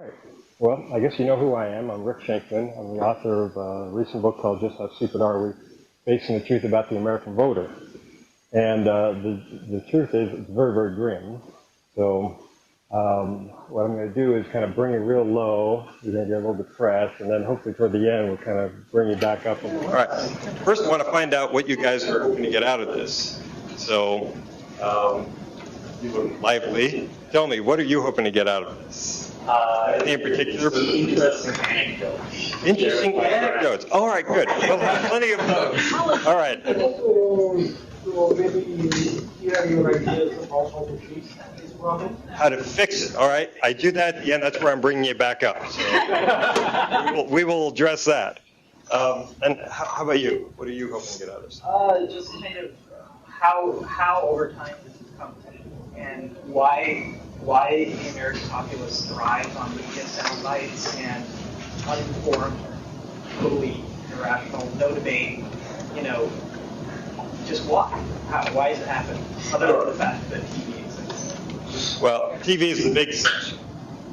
Right. Well, I guess you know who I am. I'm Rick Shenkman. I'm the author of a recent book called Just How Stupid Are We? Facing the Truth About the American Voter. And the truth is it's very, very grim. So what I'm going to do is kind of bring you real low. You're going to get a little depressed, and then hopefully toward the end we'll kind of bring you back up. All right. First, I want to find out what you guys are hoping to get out of this. So, you look lively. Tell me, what are you hoping to get out of this? Anything in particular? Interesting anecdotes. Interesting anecdotes. All right, good. We'll have plenty of those. All right. So maybe you have your ideas of how to fix this problem? How to fix it. All right. I do that at the end. That's where I'm bringing you back up. So we will address that. And how about you? What are you hoping to get out of this? Just kind of how over time this has come to, and why the American populace thrives on media sound bites and uninformed, totally irrational, no debate. Just why? Why is it happening? Other than the fact that TV exists. Well, TV is the big section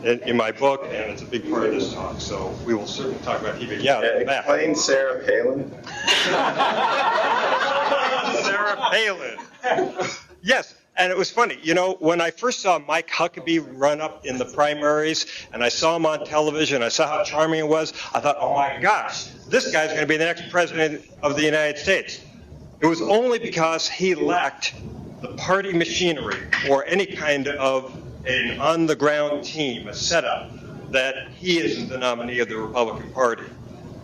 in my book, and it's a big part of this talk. So we will certainly talk about TV. Yeah, Matt. Explain Sarah Palin. Sarah Palin. Yes, and it was funny. When I first saw Mike Huckabee run up in the primaries, and I saw him on television, I saw how charming he was, I thought, oh my gosh, this guy's going to be the next president of the United States. It was only because he lacked the party machinery or any kind of an on-the-ground team, a setup, that he isn't the nominee of the Republican Party.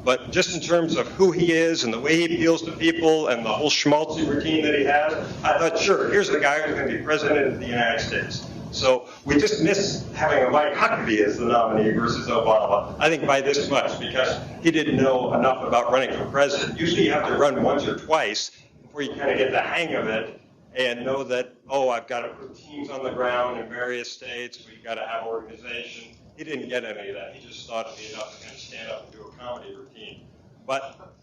But just in terms of who he is and the way he appeals to people and the whole schmaltzy routine that he has, I thought, sure, here's the guy who's going to be president of the United States. So we just miss having a Mike Huckabee as the nominee versus Obama, I think by this much, because he didn't know enough about running for president. Usually you have to run once or twice before you kind of get the hang of it and know that, oh, I've got to put teams on the ground in various states, we've got to have organization. He didn't get any of that. He just thought it'd be enough to kind of stand up and do a comedy routine. But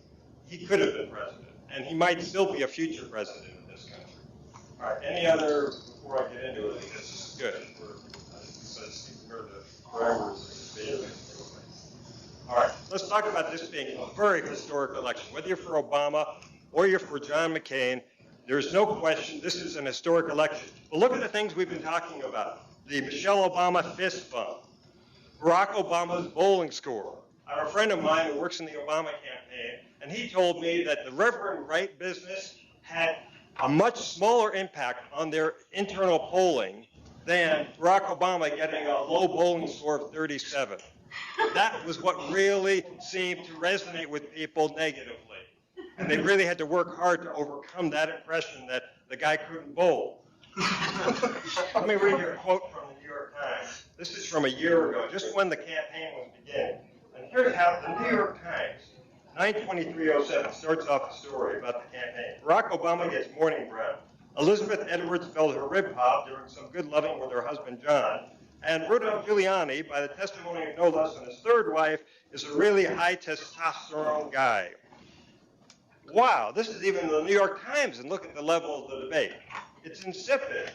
he could have been president, and he might still be a future president of this country. All right, any other, before I get into it, this is good. We're the parameters of the All right, let's talk about this being a very historic election. Whether you're for Obama or you're for John McCain, there's no question this is an historic election. But look at the things we've been talking about. The Michelle Obama fist bump, Barack Obama's bowling score. I have a friend of mine who works in the Obama campaign, and he told me that the Reverend Wright business had a much smaller impact on their internal polling than Barack Obama getting a low bowling score of 37. That was what really seemed to resonate with people negatively. And they really had to work hard to overcome that impression that the guy couldn't bowl. Let me read you a quote from the New York Times. This is from a year ago, just when the campaign was beginning. And here's how the New York Times, 9/23/07, starts off the story about the campaign. Barack Obama gets morning breath. Elizabeth Edwards felt her rib pop during some good loving with her husband John. And Rudolph Giuliani, by the testimony of no less than his third wife, is a really high testosterone guy. Wow, this is even the New York Times, and look at the level of the debate. It's insipid.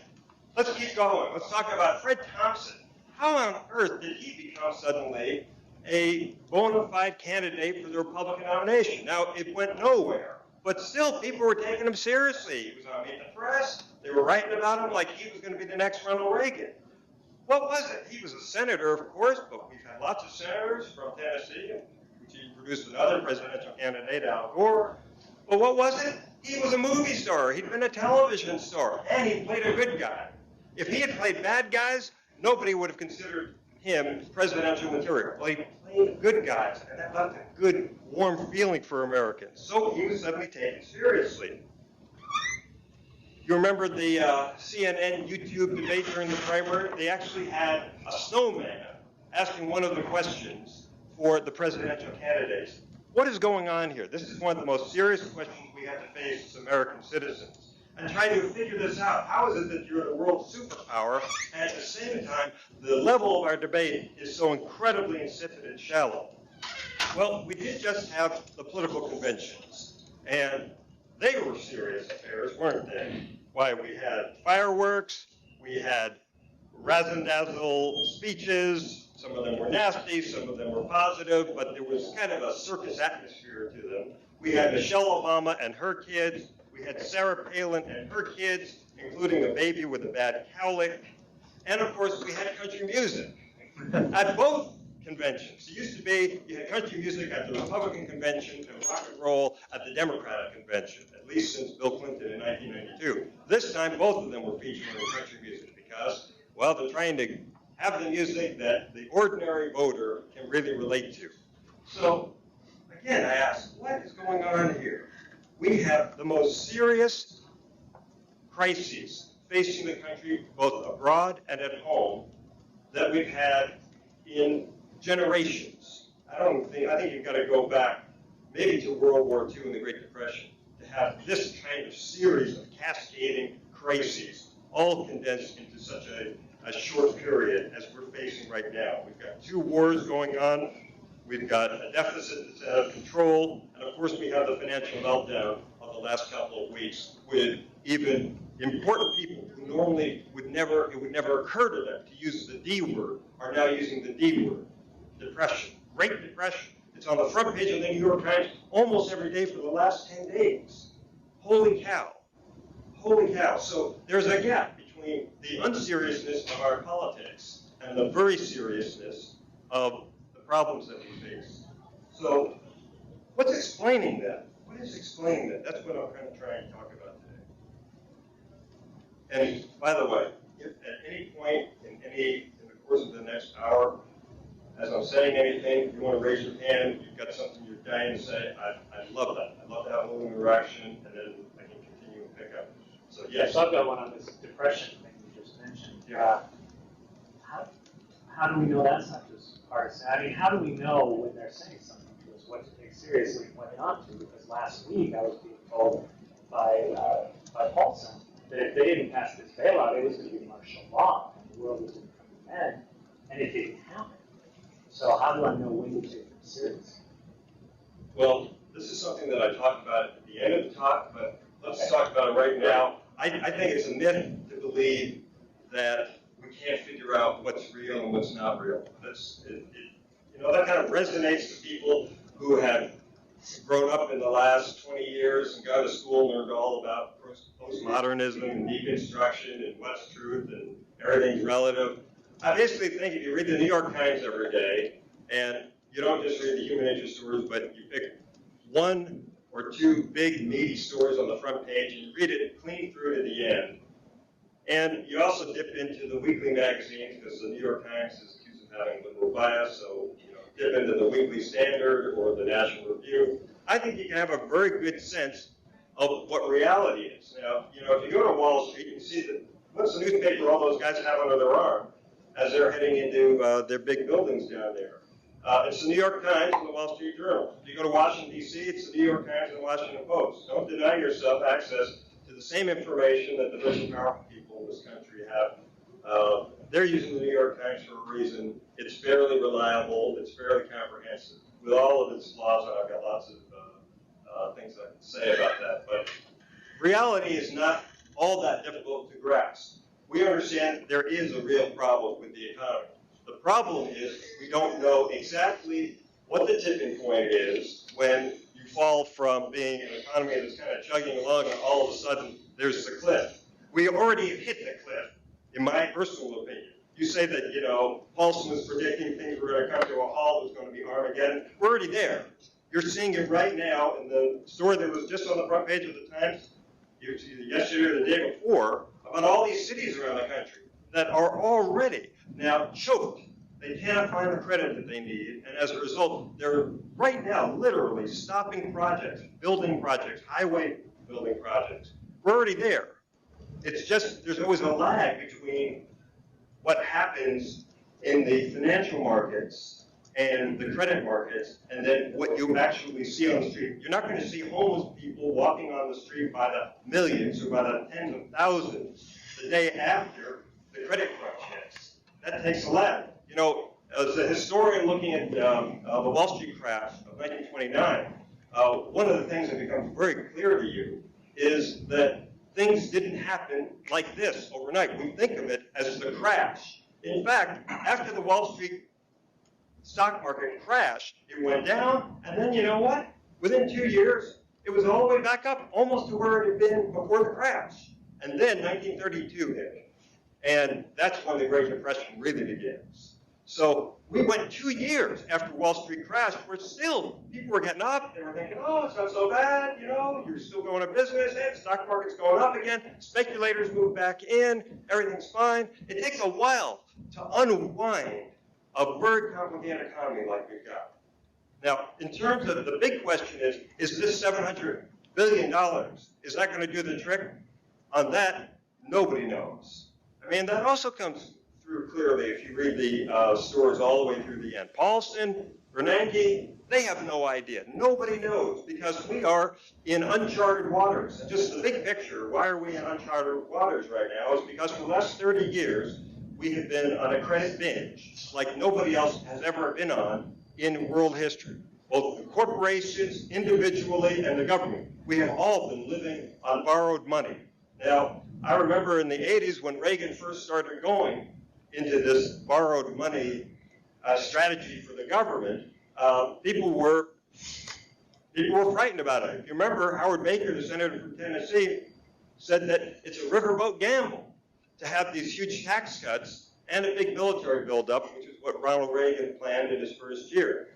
Let's keep going. Let's talk about Fred Thompson. How on earth did he become suddenly a bona fide candidate for the Republican nomination? Now, it went nowhere, but still people were taking him seriously. He was on Meet the Press. They were writing about him like he was going to be the next Ronald Reagan. What was it? He was a senator, of course, but we've had lots of senators from Tennessee, which he produced another presidential candidate, Al Gore. But what was it? He was a movie star. He'd been a television star, and he played a good guy. If he had played bad guys, nobody would have considered him presidential material. Well, he played good guys, and that left a good, warm feeling for Americans. So he was suddenly taken seriously. You remember the CNN YouTube debate during the primary? They actually had a snowman asking one of the questions for the presidential candidates. What is going on here? This is one of the most serious questions we have to face as American citizens. And try to figure this out. How is it that you're a world superpower, and at the same time, the level of our debate is so incredibly insipid and shallow? Well, we did just have the political conventions, and they were serious affairs, weren't they? Why, we had fireworks, we had razzle-dazzle speeches, Some of them were nasty, some of them were positive, but there was kind of a circus atmosphere to them. We had Michelle Obama and her kids. We had Sarah Palin and her kids, including a baby with a bad cowlick. And of course, we had country music at both conventions. It used to be you had country music at the Republican convention and rock and roll at the Democratic convention, at least since Bill Clinton in 1992. This time, both of them were featuring country music because, well, they're trying to have the music that the ordinary voter can really relate to. So, again, I ask, what is going on here? We have the most serious crises facing the country, both abroad and at home, that we've had in generations. I think you've got to go back maybe to World War II and the Great Depression to have this kind of series of cascading crises all condensed into such a short period as we're facing right now. We've got 2 wars going on. We've got a deficit that's out of control. And of course, we have the financial meltdown of the last couple of weeks with even important people who normally it would never occur to them to use the D word, are now using the D word. Depression, Great Depression. It's on the front page of the New York Times almost every day for the last 10 days. Holy cow. Holy cow. So there's a gap between the unseriousness of our politics and the very seriousness of the problems that we face. So what's explaining that? What is explaining that? That's what I'm kind of trying to talk about today. And by the way, if at any point in the course of the next hour, as I'm saying anything, if you want to raise your hand, you've got something you're dying to say, I love that. I love to have a little interaction, and then I can continue and pick up. So yes. So I've got one on this depression thing you just mentioned. Yeah. How do we know that's not just partisan? I mean, how do we know when they're saying something to us what to take seriously and what not to? Because last week I was being told by Paulson that if they didn't pass this bailout, it was going to be martial law, and the world was going to come to an end, and it didn't happen. So how do I know when to take them seriously? Well, this is something that I talk about at the end of the talk, but let's talk about it right now. I think it's a myth to believe that we can't figure out what's real and what's not real. That kind of resonates to people who have grown up in the last 20 years and gone to school and learned all about postmodernism and deconstruction and what's truth and everything's relative. I basically think if you read the New York Times every day, and you don't just read the human interest stories, but you pick 1 or 2 big meaty stories on the front page and you read it clean through to the end. And you also dip into the weekly magazines because the New York Times is accused of having liberal bias, so dip into the Weekly Standard or the National Review. I think you can have a very good sense of what reality is. Now, if you go to Wall Street, you can see that what's the newspaper all those guys have under their arm as they're heading into their big buildings down there. It's the New York Times and the Wall Street Journal. If you go to Washington, D.C., it's the New York Times and the Washington Post. Don't deny yourself access to the same information that the rich and powerful people in this country have. They're using the New York Times for a reason. It's fairly reliable. It's fairly comprehensive. With all of its flaws, and I've got lots of things I can say about that. But reality is not all that difficult to grasp. We understand there is a real problem with the economy. The problem is we don't know exactly what the tipping point is when you fall from being an economy that's kind of chugging along and all of a sudden there's the cliff. We already hit the cliff, in my personal opinion. You say that, Paulson was predicting things were going to come to a halt, it was going to be Armageddon. We're already there. You're seeing it right now in the story that was just on the front page of the Times yesterday or the day before about all these cities around the country that are already now choked. They cannot find the credit that they need, and as a result, they're right now literally stopping projects, building projects, highway building projects. We're already there. It's just there's always a lag between what happens in the financial markets and the credit markets, and then what you actually see on the street. You're not going to see homeless people walking on the street by the millions or by the tens of thousands the day after the credit crunch hits. That takes a lag. As a historian looking at the Wall Street crash of 1929, one of the things that becomes very clear to you is that things didn't happen like this overnight. We think of it as the crash. In fact, after the Wall Street stock market crashed. It went down, and then you know what? Within 2 years, it was all the way back up, almost to where it had been before the crash. And then 1932 hit. And that's when the Great Depression really begins. So we went 2 years after Wall Street crashed where still people were getting up. They were thinking, oh, it's not so bad. You know, you're still going to business. Hey, the stock market's going up again. Speculators move back in. Everything's fine. It takes a while to unwind a very complicated economy like we've got. Now, in terms of the big question is this $700 billion, is that going to do the trick? On that, nobody knows. I mean, that also comes through clearly if you read the stories all the way through the end. Paulson, Bernanke, they have no idea. Nobody knows because we are in uncharted waters. And just the big picture, why are we in uncharted waters right now is because for the last 30 years, we have been on a credit binge like nobody else has ever been on in world history. Both the corporations, individually, and the government. We have all been living on borrowed money. Now, I remember in the 80s when Reagan first started going into this borrowed money strategy for the government, people were frightened about it. If you remember, Howard Baker, the senator from Tennessee, said that it's a riverboat gamble to have these huge tax cuts and a big military buildup, which is what Ronald Reagan planned in his first year.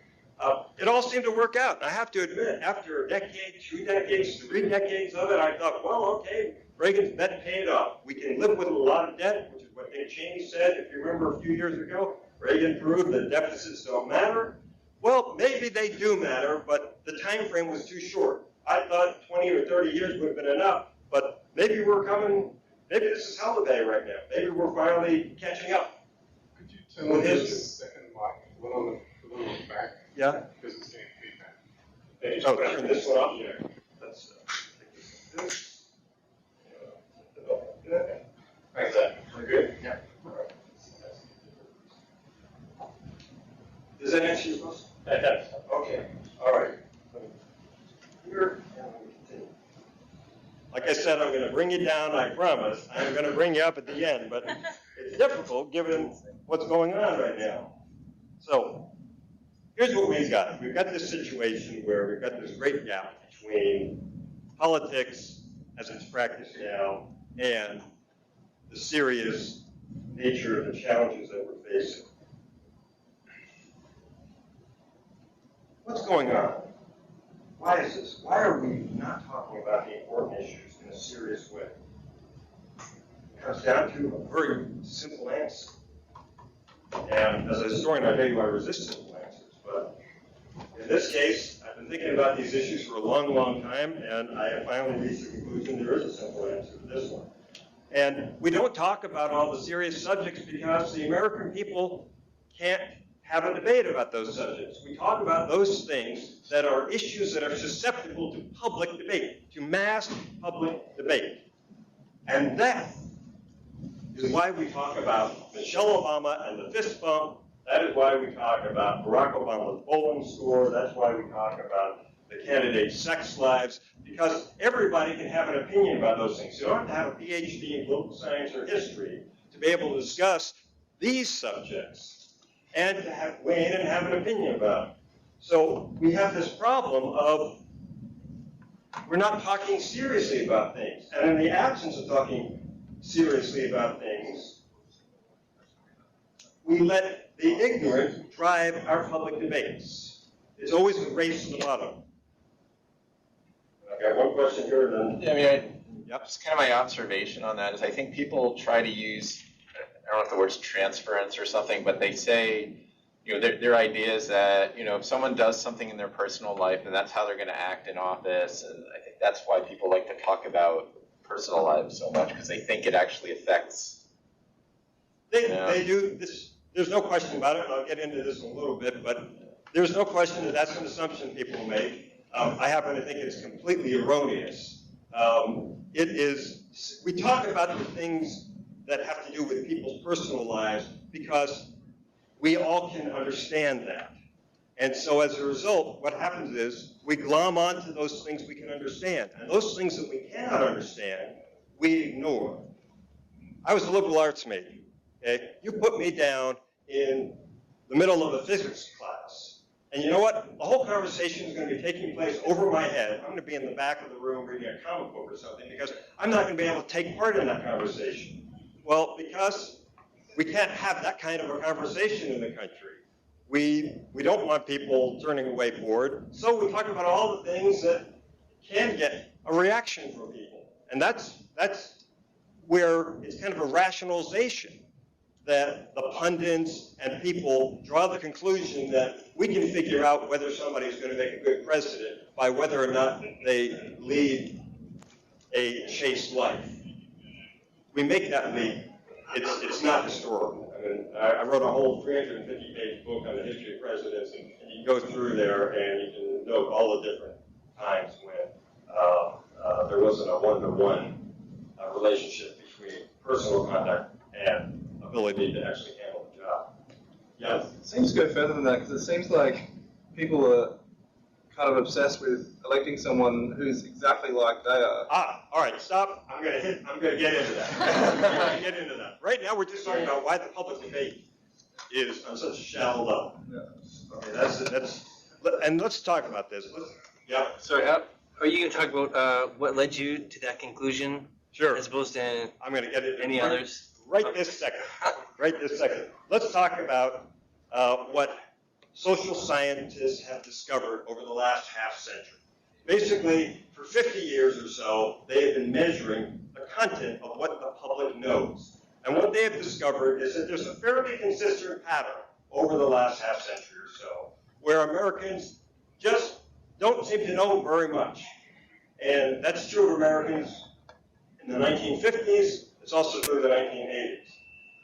It all seemed to work out. I have to admit, after a decade, 2 decades, 3 decades of it, I thought, well, okay, Reagan's bet paid off. We can live with a lot of debt, which is what Dick Cheney said, if you remember a few years ago. Reagan proved that deficits don't matter. Well, maybe they do matter, but the time frame was too short. I thought 20 or 30 years would have been enough, but maybe we're coming, maybe this is holiday right now. Maybe we're finally catching up. Could you tell me the second mic? One on the back? Yeah? Because it's getting feedback. Hey, oh, turn this one off? Yeah. Let's take this. Thanks, Ed. We're good? Yeah. Does that answer your question? That does. Okay. All right. Here, and we continue. Like I said, I'm going to bring you down, I promise. I'm going to bring you up at the end, but it's difficult given what's going on right now. So, here's what we've got. We've got this situation where we've got this great gap between politics as it's practiced now and the serious nature of the challenges that we're facing. What's going on? Why is this? Why are we not talking about the important issues in a serious way? It comes down to a very simple answer. And as a historian, I tell you I resist simple answers. But in this case, I've been thinking about these issues for a long, long time, and I have finally reached the conclusion there is a simple answer to this one. And we don't talk about all the serious subjects because the American people can't have a debate about those subjects. We talk about those things that are issues that are susceptible to public debate, to mass public debate. And that is why we talk about Michelle Obama and the fist bump. That is why we talk about Barack Obama's bowling score. That's why we talk about the candidates' sex lives, because everybody can have an opinion about those things. You don't have to have a PhD in political science or history to be able to discuss these subjects and to weigh in and have an opinion about them. So we have this problem of we're not talking seriously about things. And in the absence of talking seriously about things, we let the ignorant drive our public debates. It's always a race to the bottom. I got one question here, then. Yeah, I mean, just kind of my observation on that is I think people try to use, I don't know if the word's transference or something, but they say, you know, their idea is that, you know, if someone does something in their personal life, and that's how they're going to act in office, and I think that's why people like to talk about personal lives so much, because they think it actually affects. They do. There's no question about it, and I'll get into this in a little bit, but there's no question that that's an assumption people make. I happen to think it's completely erroneous. It is, we talk about the things that have to do with people's personal lives because we all can understand that. And so as a result, what happens is we glom onto those things we can understand. And those things that we cannot understand, we ignore. I was a liberal arts major. Okay? You put me down in the middle of a physics class. And you know what? The whole conversation is going to be taking place over my head. I'm going to be in the back of the room reading a comic book or something because I'm not going to be able to take part in that conversation. Well, because we can't have that kind of a conversation in the country. We don't want people turning away bored, so we talk about all the things that can get a reaction from people. And that's where it's kind of a rationalization that the pundits and people draw the conclusion that we can figure out whether somebody's going to make a good president by whether or not they lead a chaste life. We make that leap. It's not historical. I mean, I wrote a whole 350-page book on the history of presidents, and you go through there and you can note all the different times when there wasn't a one-to-one relationship between personal conduct and ability to actually handle the job. Yeah. It seems to go further than that, because it seems like people are kind of obsessed with electing someone who's exactly like they are. All right, stop. I'm going to get into that. I'm going to get into that. Right now, we're just talking about why the public debate is on such a shallow level. Yeah. Okay, and let's talk about this. Yeah. Sorry, are you going to talk about what led you to that conclusion? Sure. As opposed to I'm going to get into any others? Right this second. Right this second. Let's talk about what social scientists have discovered over the last half century. Basically, for 50 years or so, they have been measuring the content of what the public knows. And what they have discovered is that there's a fairly consistent pattern over the last half century or so, where Americans just don't seem to know very much. And that's true of Americans in the 1950s. It's also true of the 1980s.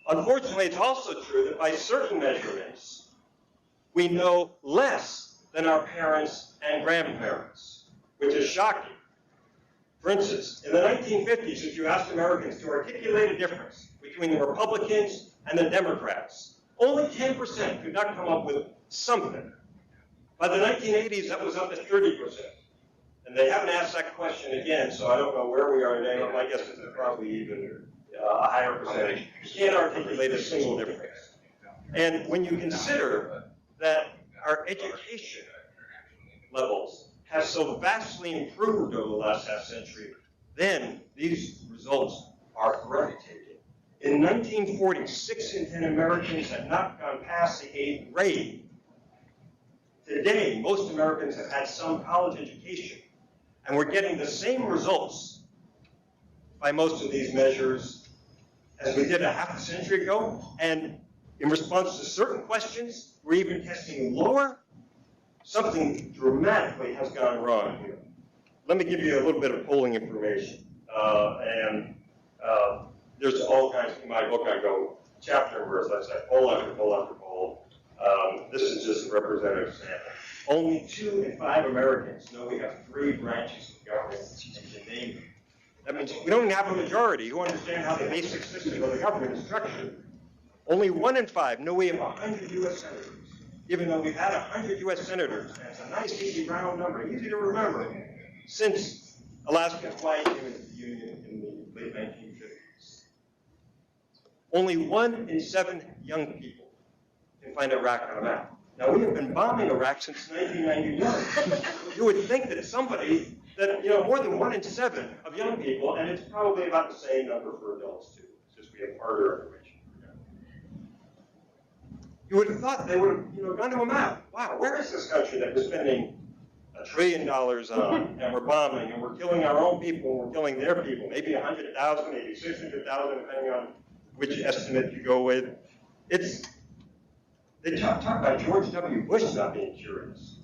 Unfortunately, it's also true that by certain measurements, we know less than our parents and grandparents, which is shocking. For instance, in the 1950s, if you asked Americans to articulate a difference between the Republicans and the Democrats, only 10% could not come up with something. By the 1980s, that was up to 30%. And they haven't asked that question again, so I don't know where we are today. My guess is it's probably even a higher percentage. You can't articulate a single difference. And when you consider that our education levels have so vastly improved over the last half century, then these results are breathtaking. In 1940, 6 in 10 Americans had not gone past the 8th grade. Today, most Americans have had some college education, and we're getting the same results by most of these measures as we did a half a century ago. And in response to certain questions, we're even testing lower. Something dramatically has gone wrong here. Let me give you a little bit of polling information. There's all kinds, in my book I go chapter and verse, let's say poll after poll after poll. This is just a representative sample. Only 2 in 5 Americans know we have 3 branches of government and can name them. That means we don't even have a majority who understand how the basic system of the government is structured. Only 1 in 5 know we have 100 U.S. senators, even though we've had 100 U.S. senators. And it's a nice, easy, round number, easy to remember, since Alaska Hawaii came into the Union in the late 1950s. Only 1 in 7 young people can find Iraq on a map. Now, we have been bombing Iraq since 1991. You would think that somebody, more than 1 in 7 of young people, and it's probably about the same number for adults too, it's just we have harder information. You would have thought they would have gone to a map. Wow, where is this country that we're spending $1 trillion on, and we're bombing, and we're killing our own people, and we're killing their people, maybe 100,000, maybe 600,000, depending on which estimate you go with. They talk about George W. Bush not being curious.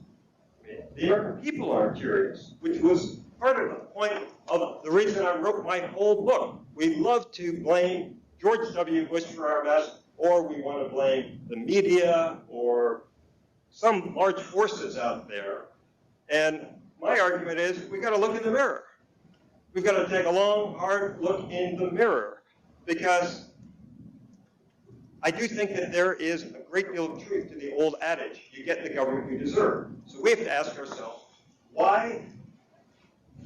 I mean, the American people aren't curious, which was part of the point of the reason I wrote my whole book. We love to blame George W. Bush for our mess, or we want to blame the media or some large forces out there. And my argument is we've got to look in the mirror. We've got to take a long, hard look in the mirror, because I do think that there is a great deal of truth to the old adage, you get the government you deserve. So we have to ask ourselves, why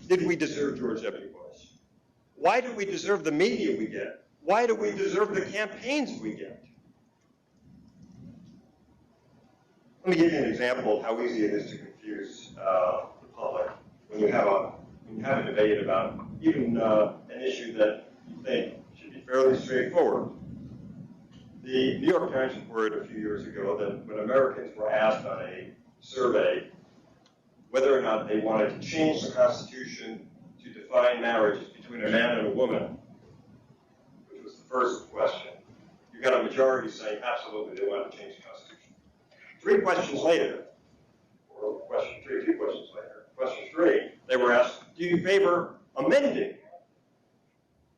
did we deserve George W. Bush? Why do we deserve the media we get? Why do we deserve the campaigns we get? Let me give you an example of how easy it is to confuse the public when you have a debate about even an issue that you think should be fairly straightforward. The New York Times reported a few years ago that when Americans were asked on a survey whether or not they wanted to change the Constitution to define marriages between a man and a woman, which was the first question, you got a majority saying absolutely they want to change the Constitution. 3 questions later, or question 3, 2 questions later, question 3, they were asked, do you favor amending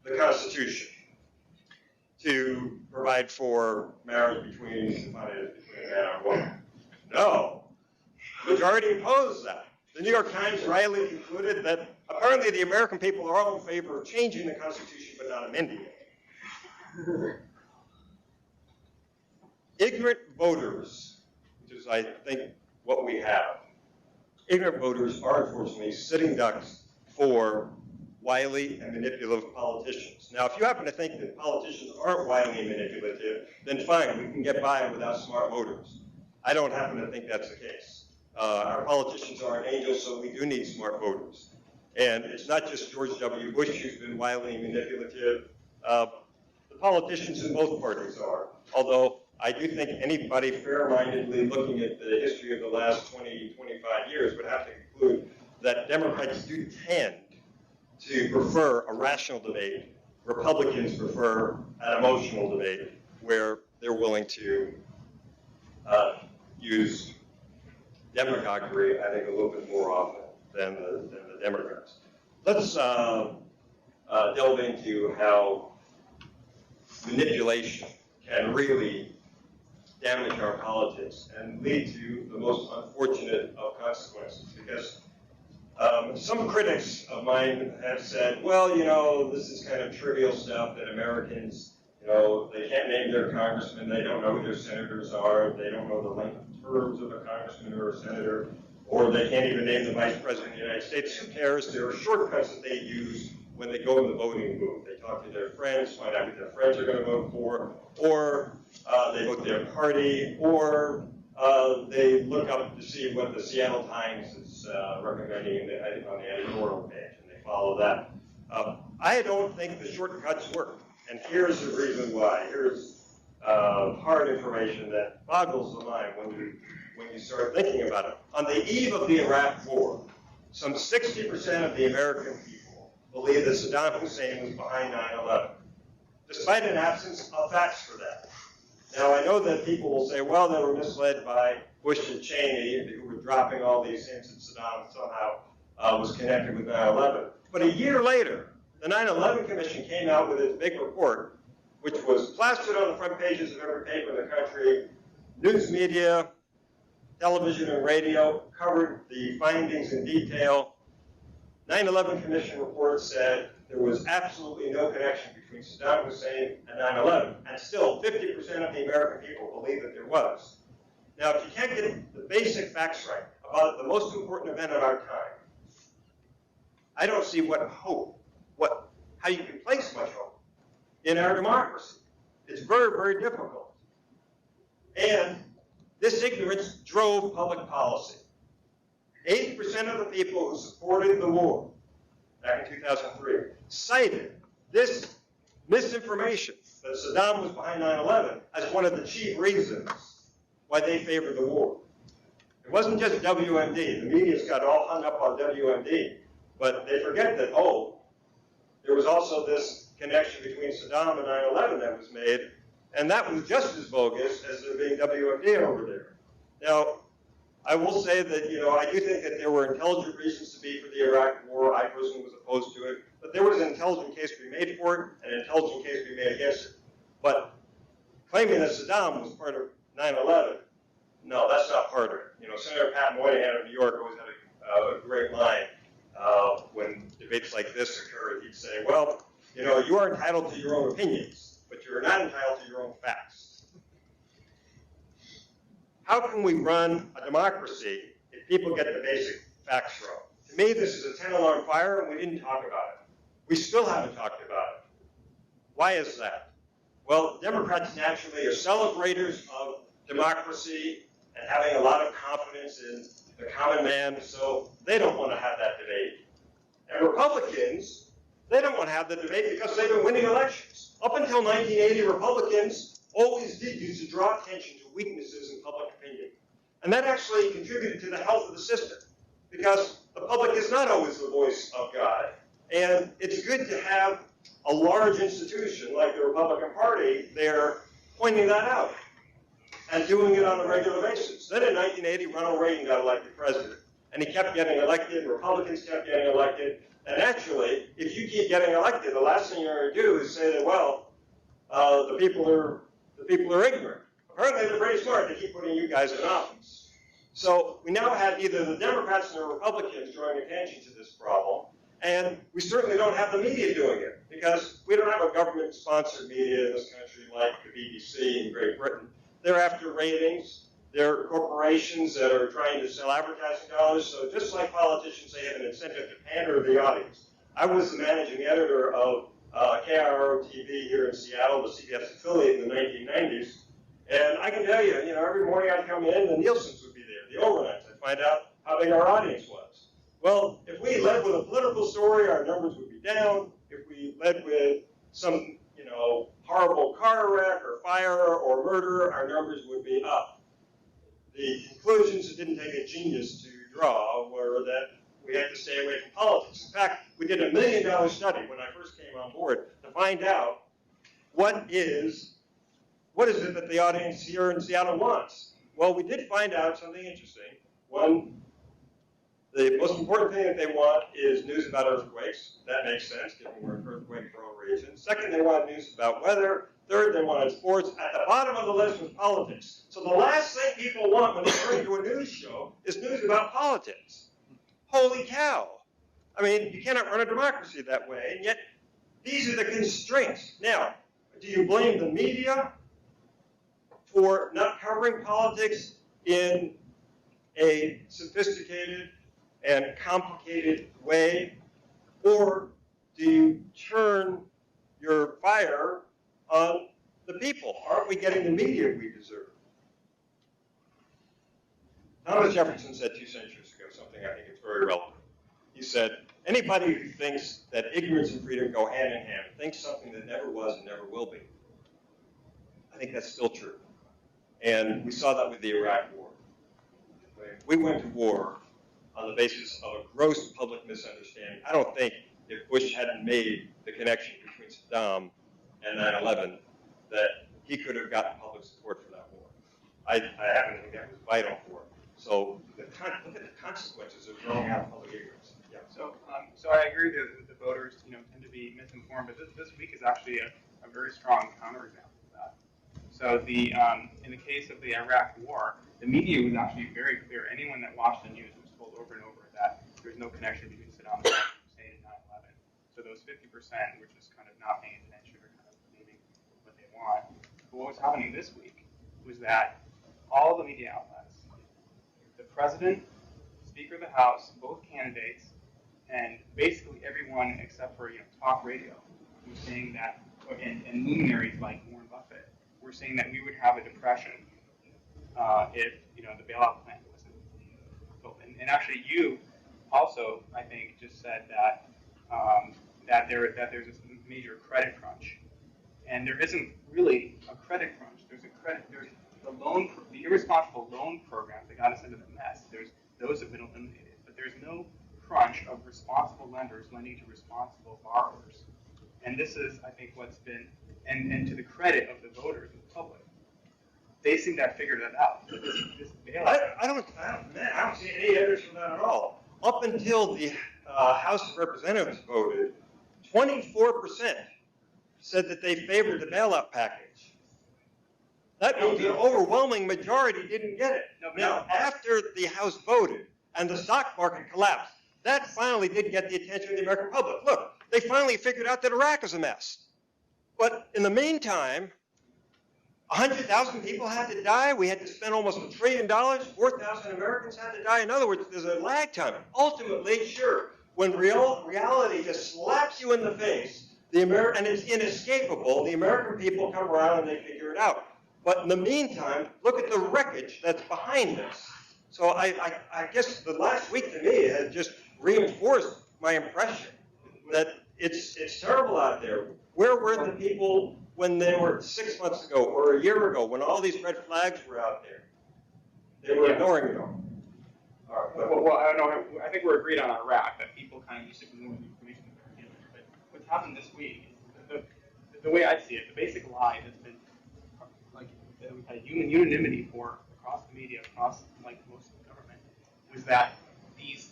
the Constitution to provide for marriage between a man and a woman? No. The majority opposed that. The New York Times rightly concluded that apparently the American people are all in favor of changing the Constitution but not amending it. Ignorant voters, which is, I think, what we have. Ignorant voters are, unfortunately, sitting ducks for wily and manipulative politicians. Now, if you happen to think that politicians aren't wily and manipulative, then fine, we can get by without smart voters. I don't happen to think that's the case. Our politicians aren't angels, so we do need smart voters. And it's not just George W. Bush who's been wily and manipulative. The politicians in both parties are. Although I do think anybody fair-mindedly looking at the history of the last 20, 25 years would have to conclude that Democrats do tend to prefer a rational debate. Republicans prefer an emotional debate where they're willing to use demagoguery, I think, a little bit more often than the Democrats. Let's delve into how manipulation can really damage our politics and lead to the most unfortunate of consequences. Because some critics of mine have said, well, you know, this is kind of trivial stuff that Americans, you know, they can't name their congressmen, they don't know who their senators are, they don't know the length of terms of a congressman or a senator, or they can't even name the vice president of the United States. Who cares? There are shortcuts that they use when they go in the voting booth. They talk to their friends, find out who their friends are going to vote for, or they vote their party, or they look up to see what the Seattle Times is recommending on the editorial page, and they follow that. I don't think the shortcuts work, and here's the reason why. Here's hard information that boggles the mind when you start thinking about it. On the eve of the Iraq War, some 60% of the American people believe that Saddam Hussein was behind 9/11, despite an absence of facts for that. Now, I know that people will say, well, they were misled by Bush and Cheney, who were dropping all these hints that Saddam somehow was connected with 9/11. But a year later, the 9/11 Commission came out with its big report, which was plastered on the front pages of every paper in the country. News media, television and radio covered the findings in detail. 9/11 Commission report said there was absolutely no connection between Saddam Hussein and 9/11, and still 50% of the American people believe that there was. Now, if you can't get the basic facts right about the most important event of our time, I don't see how you can place much hope in our democracy. It's very, very difficult. And this ignorance drove public policy. 80% of the people who supported the war back in 2003 cited this misinformation that Saddam was behind 9/11 as one of the chief reasons why they favored the war. It wasn't just WMD. The media's got all hung up on WMD, but they forget that, there was also this connection between Saddam and 9/11 that was made, and that was just as bogus as there being WMD over there. Now, I will say that, I do think that there were intelligent reasons to be for the Iraq War. I personally was opposed to it, but there was an intelligent case to be made for it and an intelligent case to be made against it. But claiming that Saddam was part of 9/11, no, that's not part of it. Senator Pat Moynihan of New York always had a great line when debates like this occurred. He'd say, well, you are entitled to your own opinions, but you're not entitled to your own facts. How can we run a democracy if people get the basic facts wrong? To me, this is a 10-alarm fire, and we didn't talk about it. We still haven't talked about it. Why is that? Well, Democrats naturally are celebrators of democracy and having a lot of confidence in the common man, so they don't want to have that debate. And Republicans, they don't want to have the debate because they've been winning elections. Up until 1980, Republicans always did use to draw attention to weaknesses in public opinion. And that actually contributed to the health of the system, because the public is not always the voice of God. And it's good to have a large institution like the Republican Party there pointing that out and doing it on a regular basis. Then in 1980, Ronald Reagan got elected president, and he kept getting elected, Republicans kept getting elected, and actually, if you keep getting elected, the last thing you're going to do is say that, well, the people are ignorant. Apparently they're pretty smart to keep putting you guys in office. So we now have either the Democrats and the Republicans drawing attention to this problem, and we certainly don't have the media doing it, because we don't have a government-sponsored media in this country like the BBC in Great Britain. They're after ratings. They're corporations that are trying to sell advertising dollars. So just like politicians, they have an incentive to pander to the audience. I was the managing editor of KRO TV here in Seattle, the CBS affiliate in the 1990s. And I can tell you, every morning I'd come in, the Nielsen's would be there, the overnights. I'd find out how big our audience was. Well, if we led with a political story, our numbers would be down. If we led with some, horrible car wreck or fire or murder, our numbers would be up. The conclusions that didn't take a genius to draw were that we had to stay away from politics. In fact, we did $1 million study when I first came on board to find out what is it that the audience here in Seattle wants. Well, we did find out something interesting. One, the most important thing that they want is news about earthquakes. That makes sense, given we're an earthquake-prone region. Second, they want news about weather. Third, they wanted sports. At the bottom of the list was politics. So the last thing people want when they turn to a news show is news about politics. Holy cow. I mean, you cannot run a democracy that way, and yet these are the constraints. Now, do you blame the media for not covering politics in a sophisticated and complicated way, or do you turn your fire on the people? Aren't we getting the media we deserve? Thomas Jefferson said 2 centuries ago something I think is very relevant. He said, anybody who thinks that ignorance and freedom go hand in hand thinks something that never was and never will be. I think that's still true. And we saw that with the Iraq War. We went to war on the basis of a gross public misunderstanding. I don't think if Bush hadn't made the connection between Saddam and 9/11 that he could have gotten public support for that war. I happen to think that was vital for it. So look at the consequences of throwing out public ignorance. Yeah. So I agree that the voters, tend to be misinformed, but this week is actually a very strong counterexample of that. So in the case of the Iraq War, the media was actually very clear. Anyone that watched the news was told over and over that there was no connection between Saddam Hussein and 9/11. So those 50% were just kind of not paying attention or kind of believing what they want. But what was happening this week was that all the media outlets, the president, Speaker of the House, both candidates, and basically everyone except for talk radio, was saying that, and luminaries like Warren Buffett, were saying that we would have a depression if the bailout plan wasn't built. And actually, you also, I think, just said that there's this major credit crunch, and there isn't really a credit crunch. There's the irresponsible loan programs that got us into the mess. Those have been eliminated, but there's no crunch of responsible lenders lending to responsible borrowers. And this is, I think, what's been, and to the credit of the voters and the public, they seem to have figured it out. This bailout. I don't see any evidence for that at all. Up until the House of Representatives voted, 24% said that they favored the bailout package. That means the overwhelming majority didn't get it. Now, after the House voted and the stock market collapsed, that finally did get the attention of the American public. Look, they finally figured out that Iraq is a mess. But in the meantime, 100,000 people had to die. We had to spend almost $1 trillion. 4,000 Americans had to die. In other words, there's a lag time. Ultimately, sure, when reality just slaps you in the face, and it's inescapable, the American people come around and they figure it out. But in the meantime, look at the wreckage that's behind this. So I guess the last week to me has just reinforced my impression that it's terrible out there. Where were the people when they were 6 months ago or a year ago, when all these red flags were out there? They were ignoring it all. Well, I don't know. I think we're agreed on Iraq that people kind of used to ignore the information that they're given. But what's happened this week is the way I see it, the basic lie that's been like that we've had unanimity for across the media, across like most of the government, was that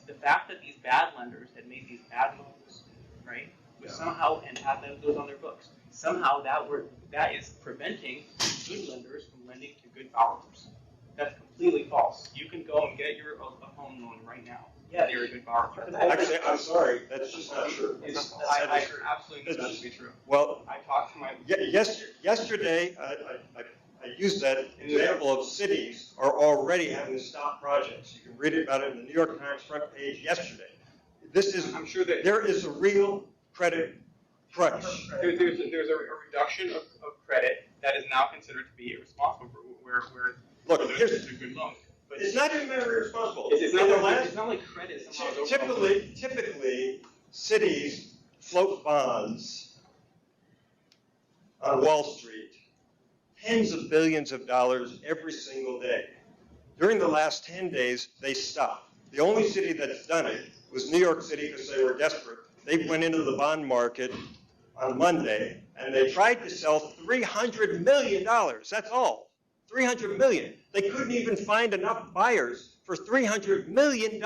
the fact that these bad lenders had made these bad loans, right, was somehow and had those on their books. Somehow that is preventing good lenders from lending to good borrowers. That's completely false. You can go and get a home loan right now. Yeah, you're a good borrower. Actually, I'm sorry, that's just not true. I absolutely know that to be true. Well, I talked to my yesterday, I used that example of cities are already having to stop projects. You can read about it in the New York Times front page yesterday. I'm sure that there is a real credit crunch. There's a reduction of credit that is now considered to be irresponsible, where Look, here's a good loan. But it's not even irresponsible. It's not like credit somehow. Typically, cities float bonds on Wall Street, tens of billions of dollars every single day. During the last 10 days, they stopped. The only city that's done it was New York City because they were desperate. They went into the bond market on Monday, and they tried to sell $300 million. That's all. $300 million. They couldn't even find enough buyers for $300 million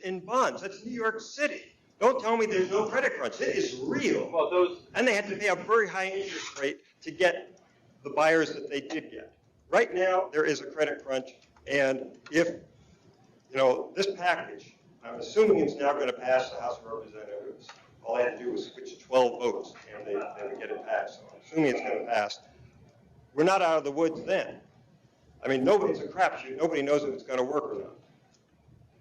in bonds. That's New York City. Don't tell me there's no credit crunch. It is real. Well, and they had to pay a very high interest rate to get the buyers that they did get. Right now, there is a credit crunch, and if, this package, I'm assuming it's now going to pass the House of Representatives. All I had to do was switch 12 votes, and they would get it passed. So I'm assuming it's going to pass. We're not out of the woods then. I mean, it's a crapshoot. Nobody knows if it's going to work or not.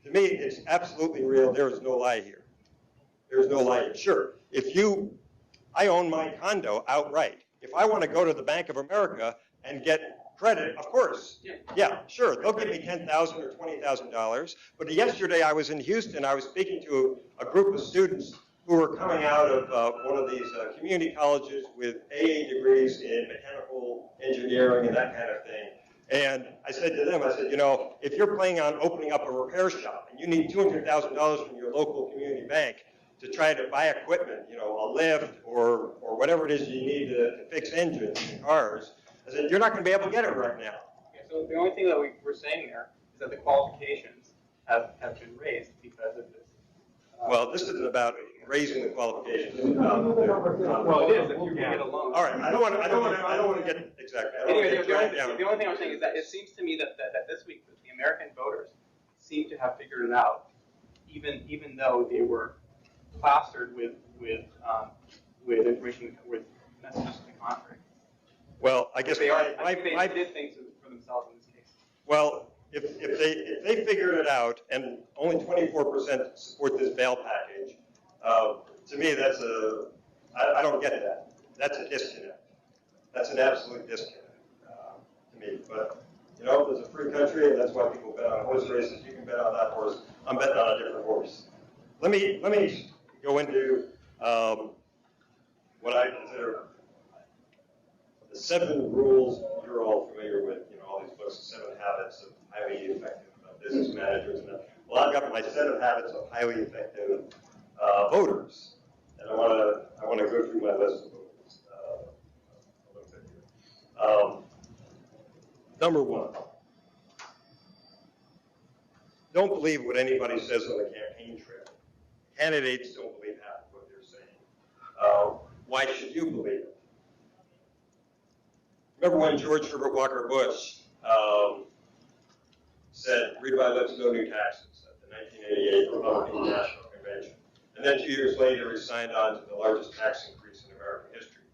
To me, it's absolutely real. There is no lie here. There is no lie here. Sure, I own my condo outright. If I want to go to the Bank of America and get credit, of course. Yeah, sure, they'll give me $10,000 or $20,000. But yesterday I was in Houston. I was speaking to a group of students who were coming out of one of these community colleges with AA degrees in mechanical engineering and that kind of thing. And I said to them, if you're planning on opening up a repair shop and you need $200,000 from your local community bank to try to buy equipment, a lift or whatever it is you need to fix engines in cars, I said, you're not going to be able to get it right now. Okay, so the only thing that we're saying there is that the qualifications have been raised because of this. Well, this isn't about raising the qualifications. Well, it is if you can get a loan. All right, I don't want to get exactly. Anyway, the only thing I'm saying is that it seems to me that this week the American voters seem to have figured it out, even though they were plastered with information with messages to the contrary. Well, I guess they did things for themselves in this case. Well, if they figured it out and only 24% support this bail package, to me that's I don't get that. That's a disconnect. That's an absolute disconnect to me. But it's a free country, and that's why people bet on horse races. You can bet on that horse. I'm betting on a different horse. Let me go into what I consider the 7 rules you're all familiar with. All these books, 7 habits of highly effective business managers. Well, I've got my set of habits of highly effective voters, and I want to go through my list of voters a little bit here. Number 1, don't believe what anybody says on the campaign trail. Candidates don't believe half of what they're saying. Why should you believe it? Remember when George Herbert Walker Bush said, read my lips, no new taxes, at the 1988 Republican National Convention. And then 2 years later, he signed on to the largest tax increase in American history.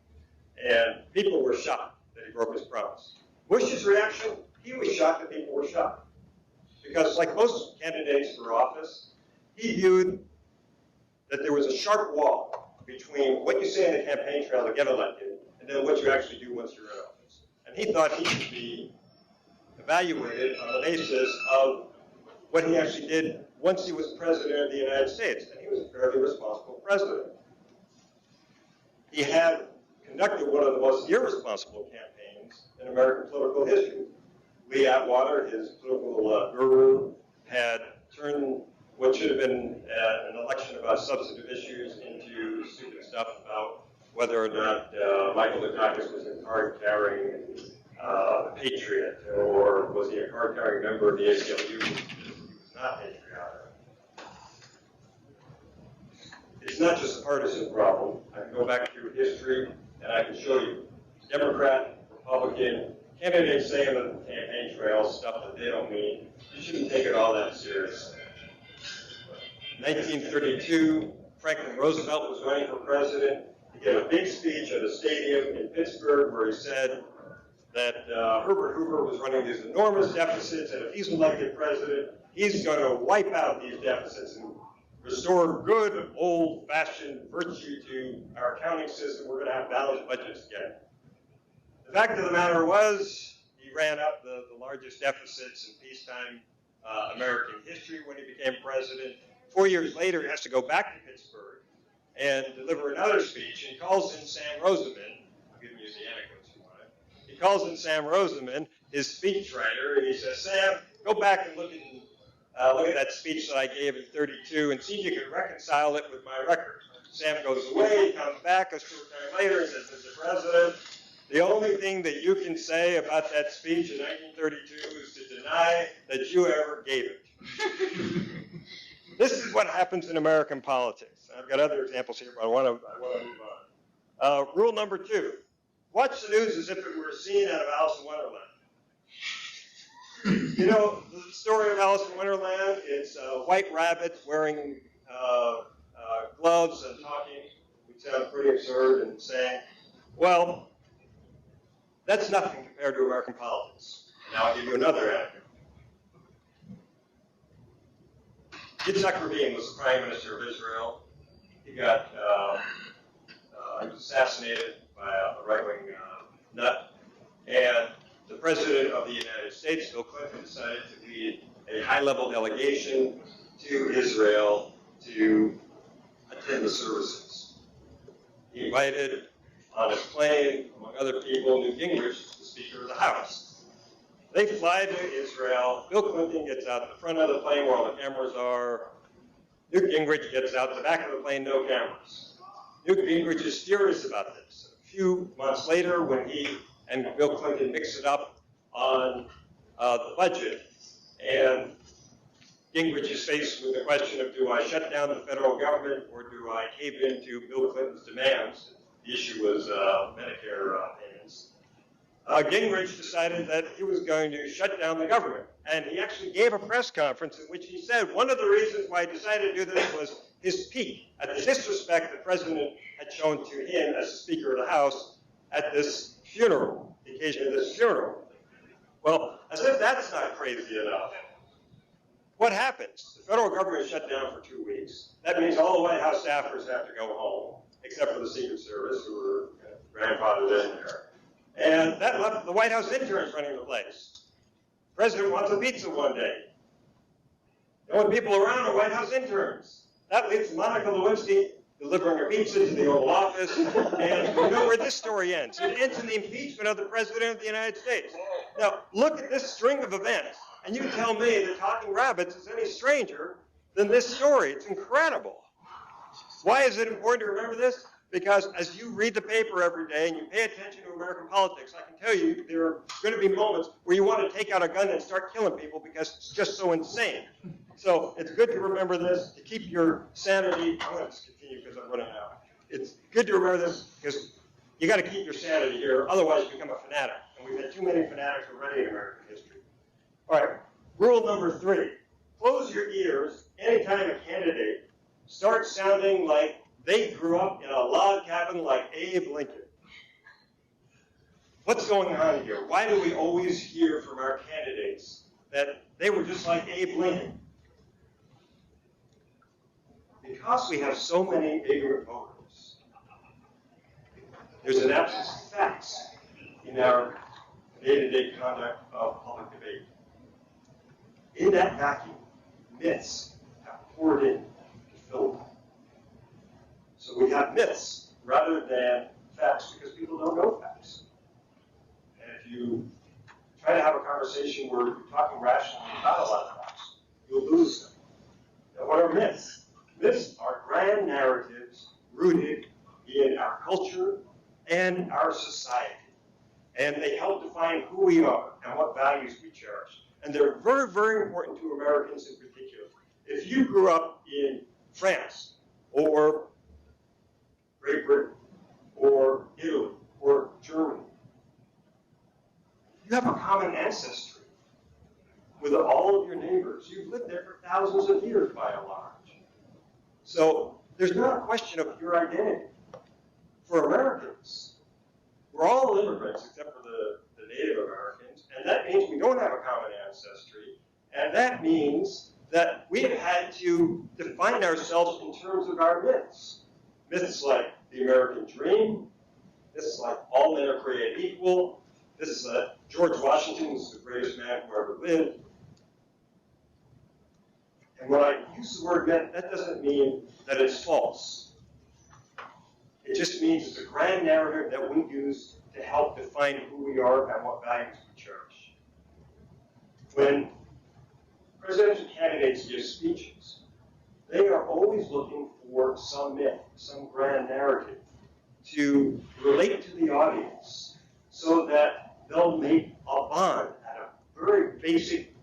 And people were shocked that he broke his promise. Bush's reaction, he was shocked that people were shocked. Because like most candidates for office, he viewed that there was a sharp wall between what you say in the campaign trail to get elected and then what you actually do once you're in office. And And he thought he should be evaluated on the basis of what he actually did once he was president of the United States. And he was a fairly responsible president. He had conducted one of the most irresponsible campaigns in American political history. Lee Atwater, his political guru, had turned what should have been an election about substantive issues into stupid stuff about whether or not Michael Dukakis was a card-carrying patriot, or was he a card-carrying member of the ACLU? He was not patriotic. It's not just a partisan problem. I can go back through history and I can show you Democrat, Republican, candidates say on the campaign trail stuff that they don't mean. You shouldn't take it all that seriously. 1932, Franklin Roosevelt was running for president. He gave a big speech at a stadium in Pittsburgh where he said that Herbert Hoover was running these enormous deficits, and if he's elected president, he's going to wipe out these deficits and restore good old-fashioned virtue to our accounting system. We're going to have balanced budgets again. The fact of the matter was, he ran up the largest deficits in peacetime American history when he became president. 4 years later, he has to go back to Pittsburgh and deliver another speech, and he calls in Sam Rosamond. I'll give you the anecdotes if you want it. He calls in Sam Rosamond, his speechwriter, and he says, Sam, go back and look at that speech that I gave in 32 and see if you can reconcile it with my record. Sam goes away, he comes back a short time later and says, Mr. President, the only thing that you can say about that speech in 1932 is to deny that you ever gave it. This is what happens in American politics. I've got other examples here, but I want to move on. Rule number 2, watch the news as if it were a scene out of Alice in Wonderland. You know, the story of Alice in Wonderland, it's white rabbits wearing gloves and talking, which sound pretty absurd, and saying, well, that's nothing compared to American politics. Now I'll give you another anecdote. Yitzhak Rabin was the prime minister of Israel. He got he was assassinated by a right-wing nut, and the president of the United States, Bill Clinton, decided to lead a high-level delegation to Israel to attend the services. He invited on his plane, among other people, Newt Gingrich, the Speaker of the House. They fly to Israel. Bill Clinton gets out the front of the plane where all the cameras are. Newt Gingrich gets out the back of the plane, no cameras. Newt Gingrich is furious about this. A few months later, when he and Bill Clinton mix it up on the budget, and Gingrich is faced with the question of, do I shut down the federal government or do I cave in to Bill Clinton's demands? The issue was Medicare payments. Gingrich decided that he was going to shut down the government. And he actually gave a press conference in which he said one of the reasons why he decided to do this was his pique at the disrespect the president had shown to him as the Speaker of the House at this funeral, the occasion of this funeral. Well, as if that's not crazy enough, what happens? The federal government is shut down for 2 weeks. That means all the White House staffers have to go home, except for the Secret Service, who were grandfathered in there. And that left the White House interns running the place. The president wants a pizza one day. The only people around are White House interns. That leaves Monica Lewinsky delivering her pizza to the Oval Office. And you know where this story ends. It ends in the impeachment of the President of the United States. Now, look at this string of events, and you tell me that Talking Rabbits is any stranger than this story. It's incredible. Why is it important to remember this? Because as you read the paper every day and you pay attention to American politics, I can tell you there are going to be moments where you want to take out a gun and start killing people because it's just so insane. So it's good to remember this, to keep your sanity. I'm going to continue because I'm running out. It's good to remember this because you got to keep your sanity here, otherwise you become a fanatic. And we've had too many fanatics already in American history. All right, rule number 3. Close your ears anytime a candidate starts sounding like they grew up in a log cabin like Abe Lincoln. What's going on here? Why do we always hear from our candidates that they were just like Abe Lincoln? Because we have so many ignorant voters. There's an absence of facts in our day-to-day conduct of public debate. In that vacuum, myths have poured in to fill it. So we have myths rather than facts because people don't know facts. And if you try to have a conversation where you're talking rationally about a lot of facts, you'll lose them. Now, what are myths? Myths are grand narratives rooted in our culture and our society. And they help define who we are and what values we cherish. And they're very, very important to Americans in particular. If you grew up in France or Great Britain or Italy or Germany, you have a common ancestry with all of your neighbors. You've lived there for thousands of years by and large. So there's not a question of your identity. For Americans, we're all immigrants except for the Native Americans, and that means we don't have a common ancestry, and that means that we have had to define ourselves in terms of our myths. Myths like the American dream, myths like all men are created equal, myths that George Washington was the greatest man who ever lived. And when I use the word myth, that doesn't mean that it's false. It just means it's a grand narrative that we use to help define who we are and what values we cherish. When presidential candidates give speeches, they are always looking for some myth, some grand narrative to relate to the audience so that they'll make a bond at a very basic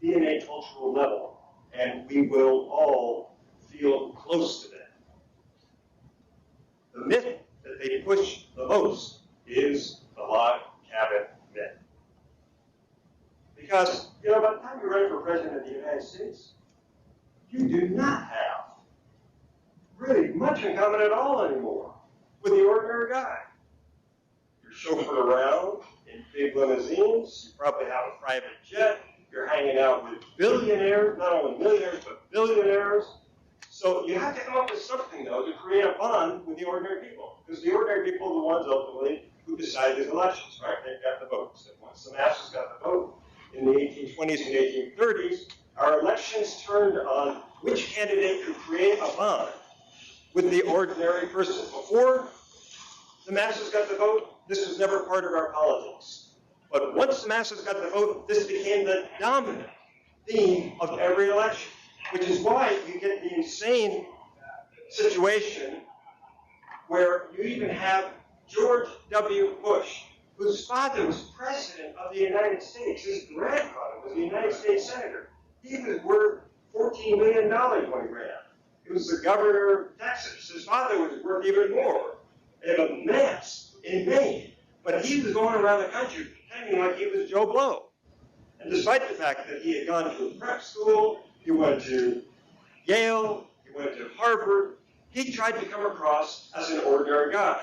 DNA cultural level, and we will all feel close to that. The myth that they push the most is the log cabin myth. Because, by the time you're running for president of the United States, you do not have really much in common at all anymore with the ordinary guy. You're chauffeured around in big limousines, you probably have a private jet, you're hanging out with billionaires, not only millionaires, but billionaires. So you have to come up with something, though, to create a bond with the ordinary people. Because the ordinary people are the ones, ultimately, who decide these elections, right? They've got the votes. And once the masses got the vote in the 1820s and 1830s, our elections turned on which candidate could create a bond with the ordinary person. Before the masses got the vote, this was never part of our politics. But once the masses got the vote, this became the dominant theme of every election, which is why you get the insane situation where you even have George W. Bush, whose father was president of the United States. His grandfather was a United States senator. He was worth $14 million when he ran. He was the governor of Texas. His father was worth even more. They have a mess in Maine. But he was going around the country pretending like he was Joe Blow. And despite the fact that he had gone to a prep school, he went to Yale, he went to Harvard, he tried to come across as an ordinary guy.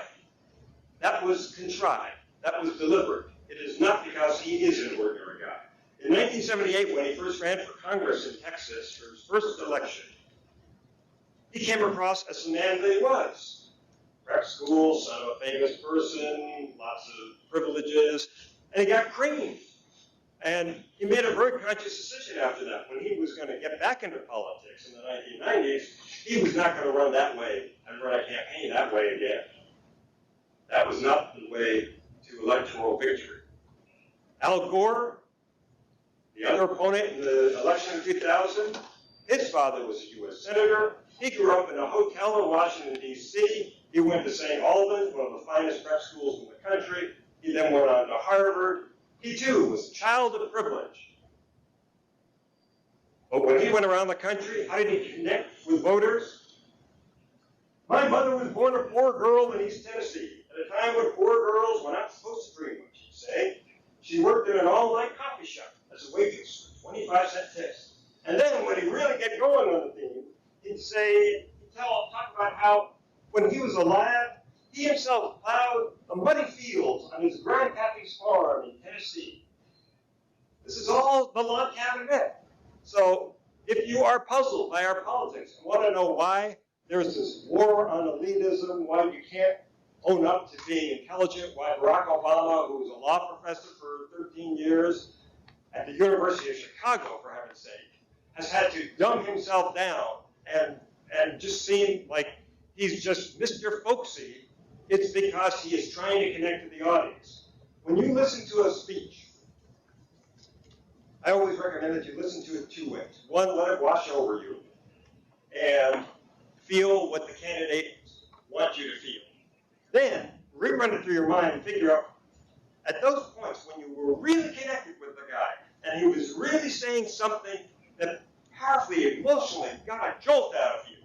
That was contrived. That was deliberate. It is not because he is an ordinary guy. In 1978, when he first ran for Congress in Texas for his first election, he came across as the man that he was. Prep school, son of a famous person, lots of privileges, and he got creamed. And he made a very conscious decision after that. When he was going to get back into politics in the 1990s, he was not going to run that way and run a campaign that way again. That was not the way to electoral victory. Al Gore, the other opponent in the election of 2000, his father was a U.S. senator. He grew up in a hotel in Washington, D.C. He went to St. Albans, one of the finest prep schools in the country. He then went on to Harvard. He, too, was a child of privilege. But when he went around the country, how did he connect with voters? My mother was born a poor girl in East Tennessee, at a time when poor girls were not supposed to dream much, he'd say. She worked in an all-night coffee shop as a waitress for 25-cent tips. And then when he really get going on the theme, he'd talk about how when he was a lad, he himself plowed the muddy fields on his grandpappy's farm in Tennessee. This is all the log cabin myth. So if you are puzzled by our politics and want to know why there's this war on elitism, why you can't own up to being intelligent, why Barack Obama, who was a law professor for 13 years at the University of Chicago, for heaven's sake, has had to dumb himself down and just seem like he's just Mr. Folksy. It's because he is trying to connect to the audience. When you listen to a speech, I always recommend that you listen to it two ways. One, let it wash over you and feel what the candidates want you to feel. Then, rerun it through your mind and figure out, at those points when you were really connected with the guy, and he was really saying something that powerfully, emotionally got a jolt out of you,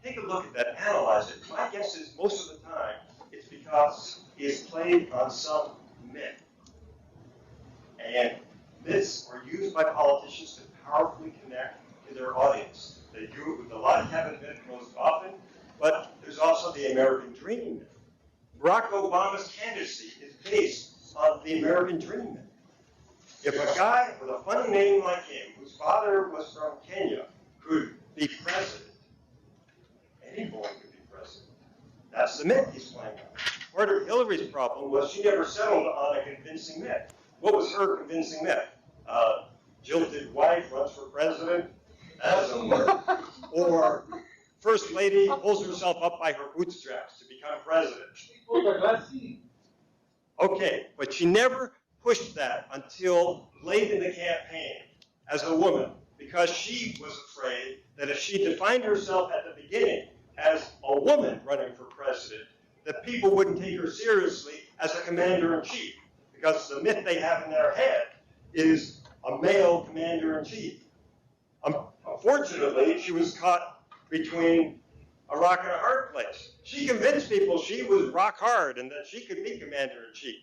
take a look at that, analyze it. My guess is most of the time, it's because it's played on some myth. And myths are used by politicians to powerfully connect to their audience. They do it with a lot of Kevin myth most often, but there's also the American dream myth. Barack Obama's candidacy is based on the American dream myth. If a guy with a funny name like him, whose father was from Kenya, could be president, any boy could be president. That's the myth he's playing on. Part of Hillary's problem was she never settled on a convincing myth. What was her convincing myth? Jilted wife runs for president as a woman. Or first lady pulls herself up by her bootstraps to become president. Okay, but she never pushed that until late in the campaign as a woman, because she was afraid that if she defined herself at the beginning as a woman running for president, that people wouldn't take her seriously as a commander-in-chief, because the myth they have in their head is a male commander-in-chief. Unfortunately, she was caught between a rock and a hard place. She convinced people she was rock hard and that she could be commander-in-chief.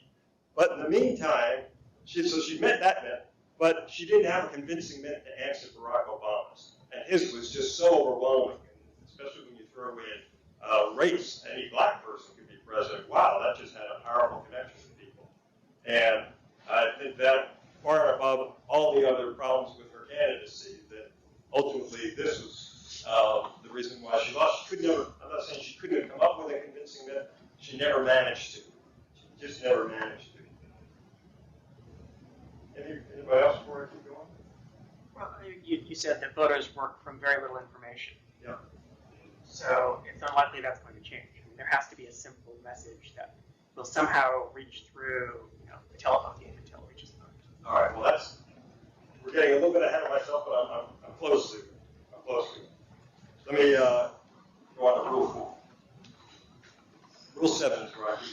But in the meantime, she met that myth, but she didn't have a convincing myth to answer Barack Obama's. And his was just so overwhelming, especially when you throw in race. Any black person could be president. Wow, that just had a powerful connection to people. And I think that far above all the other problems with her candidacy, that ultimately this was the reason why she lost. She could never, I'm not saying she couldn't have come up with a convincing myth. She never managed to. She just never managed to. Anybody else before I keep going? Well, you said that voters work from very little information. Yeah. So it's unlikely that's going to change. I mean, there has to be a simple message that will somehow reach through, the telephone game until it reaches voters. All right. Well, we're getting a little bit ahead of myself, but I'm close to it. I'm close to it. Let me go on to Rule 4. Rule 7 is where I do.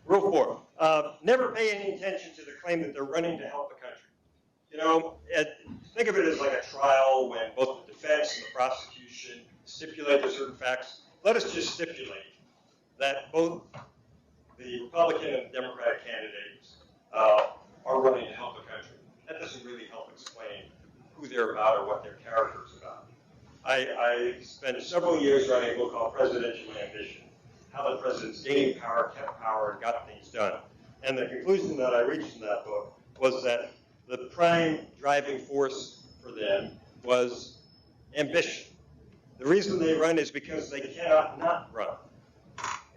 Rule 4. Never pay any attention to the claim that they're running to help the country. Think of it as like a trial when both the defense and the prosecution stipulate to certain facts. Let us just stipulate that both the Republican and Democratic candidates are running to help the country. That doesn't really help explain who they're about or what their character is about. I spent several years writing a book called Presidential Ambition, how the presidents gained power, kept power, and got things done. And the conclusion that I reached in that book was that the prime driving force for them was ambition. The reason they run is because they cannot not run.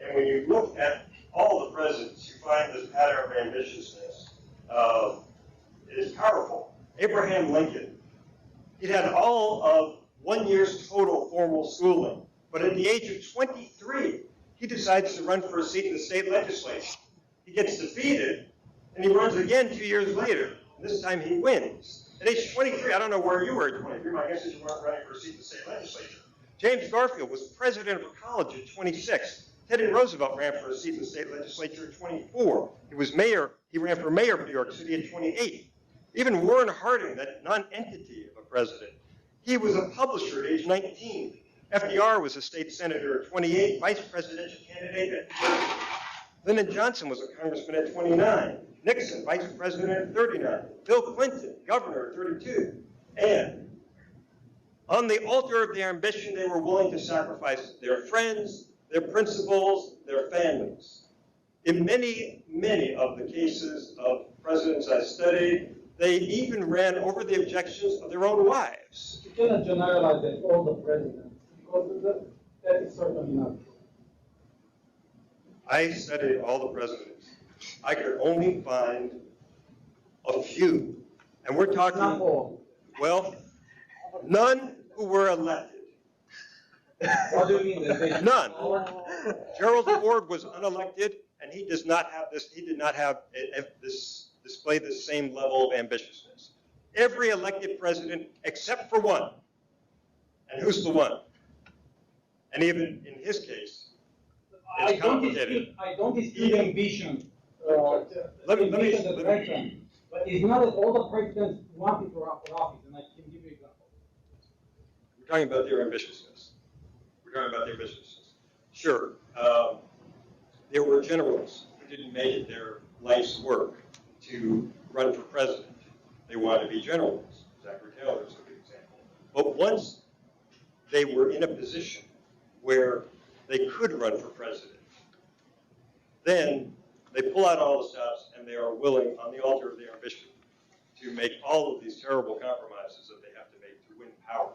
And when you look at all the presidents, you find this pattern of ambitiousness is powerful. Abraham Lincoln, he'd had all of 1 year's total formal schooling, but at the age of 23, he decides to run for a seat in the state legislature. He gets defeated, and he runs again 2 years later. This time he wins. At age 23, I don't know where you were at 23. My guess is you weren't running for a seat in the state legislature. James Garfield was president of a college at 26. Teddy Roosevelt ran for a seat in the state legislature at 24. He ran for mayor of New York City at 28. Even Warren Harding, that non-entity of a president, he was a publisher at age 19. FDR was a state senator at 28, vice presidential candidate at 30. Lyndon Johnson was a congressman at 29. Nixon, vice president at 39. Bill Clinton, governor at 32. And on the altar of their ambition, they were willing to sacrifice their friends, their principles, their families. In many, many of the cases of presidents I studied, they even ran over the objections of their own wives. You cannot generalize that all the presidents, because That is certainly not true. I studied all the presidents. I could only find a few, and we're talking, Not all. well, none who were elected. What do you mean? That they None. Gerald Ford was unelected, and he does not have this. He did not have display the same level of ambitiousness. Every elected president, except for one, and who's the one? And even in his case, it's complicated. I don't dispute ambition. Let me- ambition the president, but it's not that all the presidents wanted to run for office, and I can give you an example. We're talking about their ambitiousness. We're talking about their ambitiousness. Sure, there were generals who didn't make it their life's work to run for president. They wanted to be generals. Zachary Taylor is a good example. But once they were in a position where they could run for president, then they pull out all the stops and they are willing, on the altar of their ambition, to make all of these terrible compromises that they have to make to win power.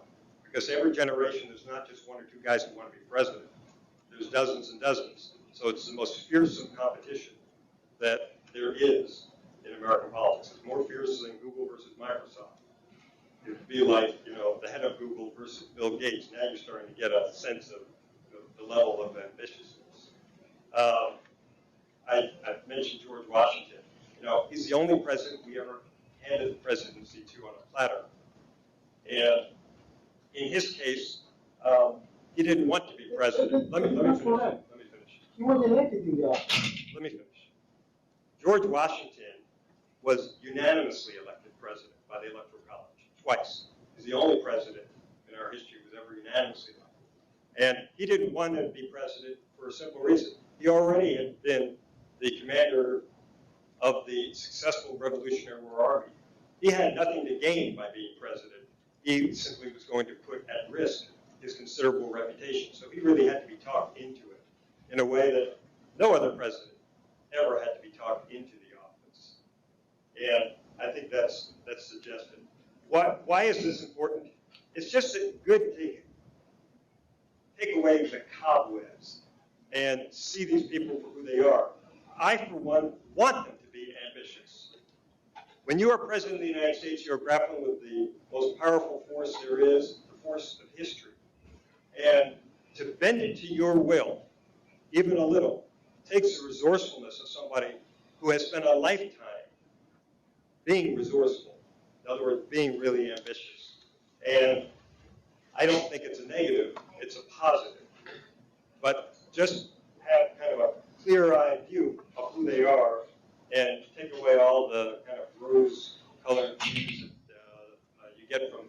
Because every generation, there's not just one or two guys who want to be president. There's dozens and dozens. So it's the most fearsome competition that there is in American politics. It's more fierce than Google versus Microsoft. It would be like, the head of Google versus Bill Gates. Now you're starting to get a sense of the level of ambitiousness. I've mentioned George Washington. He's the only president we ever handed the presidency to on a platter. And in his case, he didn't want to be president. Let me finish. He was elected in the office. Let me finish. George Washington was unanimously elected president by the Electoral College twice. He's the only president in our history who was ever unanimously elected. And he didn't want to be president for a simple reason. He already had been the commander of the successful Revolutionary War Army. He had nothing to gain by being president. He simply was going to put at risk his considerable reputation. So he really had to be talked into it in a way that no other president ever had to be talked into the office. And I think that's suggested. Why is this important? It's just good to take away the cobwebs and see these people for who they are. I, for one, want them to be ambitious. When you are president of the United States, you're grappling with the most powerful force there is, the force of history. And to bend it to your will, even a little, takes the resourcefulness of somebody who has spent a lifetime being resourceful. In other words, being really ambitious. And I don't think it's a negative, it's a positive. But just have kind of a clear-eyed view of who they are and take away all the kind of rose-colored views that you get from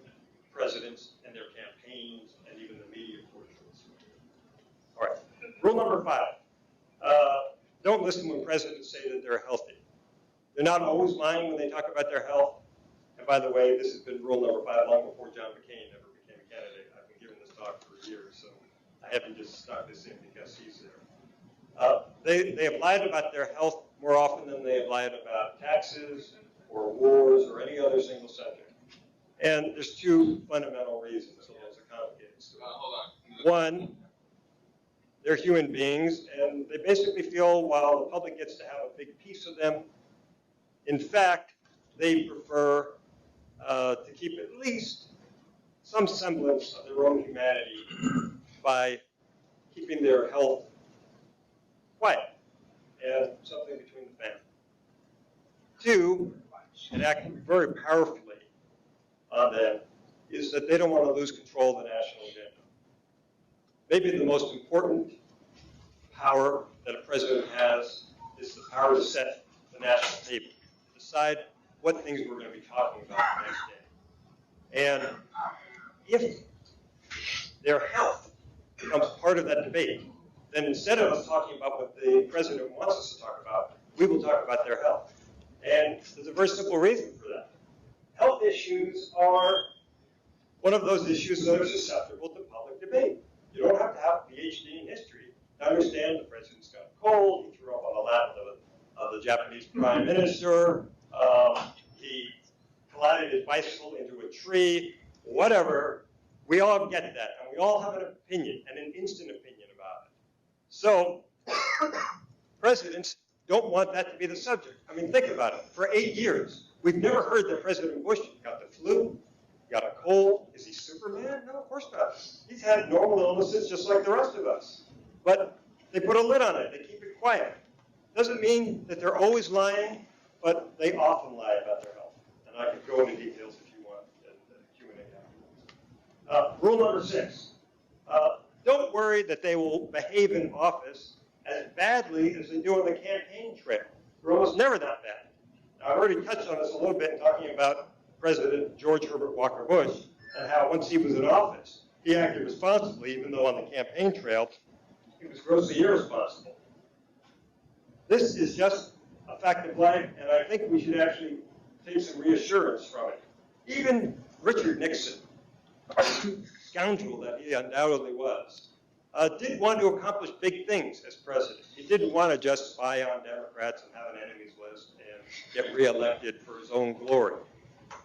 presidents and their campaigns and even the media portraits. All right, rule number 5. Don't listen when presidents say that they're healthy. They're not always lying when they talk about their health. And by the way, this has been rule number 5 long before John McCain ever became a candidate. I've been giving this talk for years, so I haven't just stuck this in because he's there. They have lied about their health more often than they have lied about taxes or wars or any other single subject. And there's 2 fundamental reasons, although it's a complicated story. Hold on. One, they're human beings, and they basically feel while the public gets to have a big piece of them, in fact, they prefer to keep at least some semblance of their own humanity by keeping their health quiet and something between the family. 2, and acting very powerfully on them, is that they don't want to lose control of the national agenda. Maybe the most important power that a president has is the power to set the national table, to decide what things we're going to be talking about the next day. And if their health becomes part of that debate, then instead of us talking about what the president wants us to talk about, we will talk about their health. And there's a very simple reason for that. Health issues are one of those issues that are susceptible to public debate. You don't have to have a PhD in history to understand the president's got a cold, he threw up on the lap of the Japanese prime minister, he collided his bicycle into a tree, whatever. We all get that, and we We all have an opinion, and an instant opinion about it. So presidents don't want that to be the subject. I mean, think about it. For 8 years, we've never heard that President Bush got the flu, got a cold. Is he Superman? No, of course not. He's had normal illnesses just like the rest of us. But they put a lid on it. They keep it quiet. Doesn't mean that they're always lying, but they often lie about their health. And I could go into details if you want in the Q&A afterwards. Rule number 6. Don't worry that they will behave in office as badly as they do on the campaign trail. They're almost never that bad. Now, I've already touched on this a little bit in talking about President George Herbert Walker Bush and how once he was in office, he acted responsibly, even though on the campaign trail, he was grossly irresponsible. This is just a fact of life, and I think we should actually take some reassurance from it. Even Richard Nixon, scoundrel that he undoubtedly was, did want to accomplish big things as president. He didn't want to just spy on Democrats and have an enemies list and get reelected for his own glory.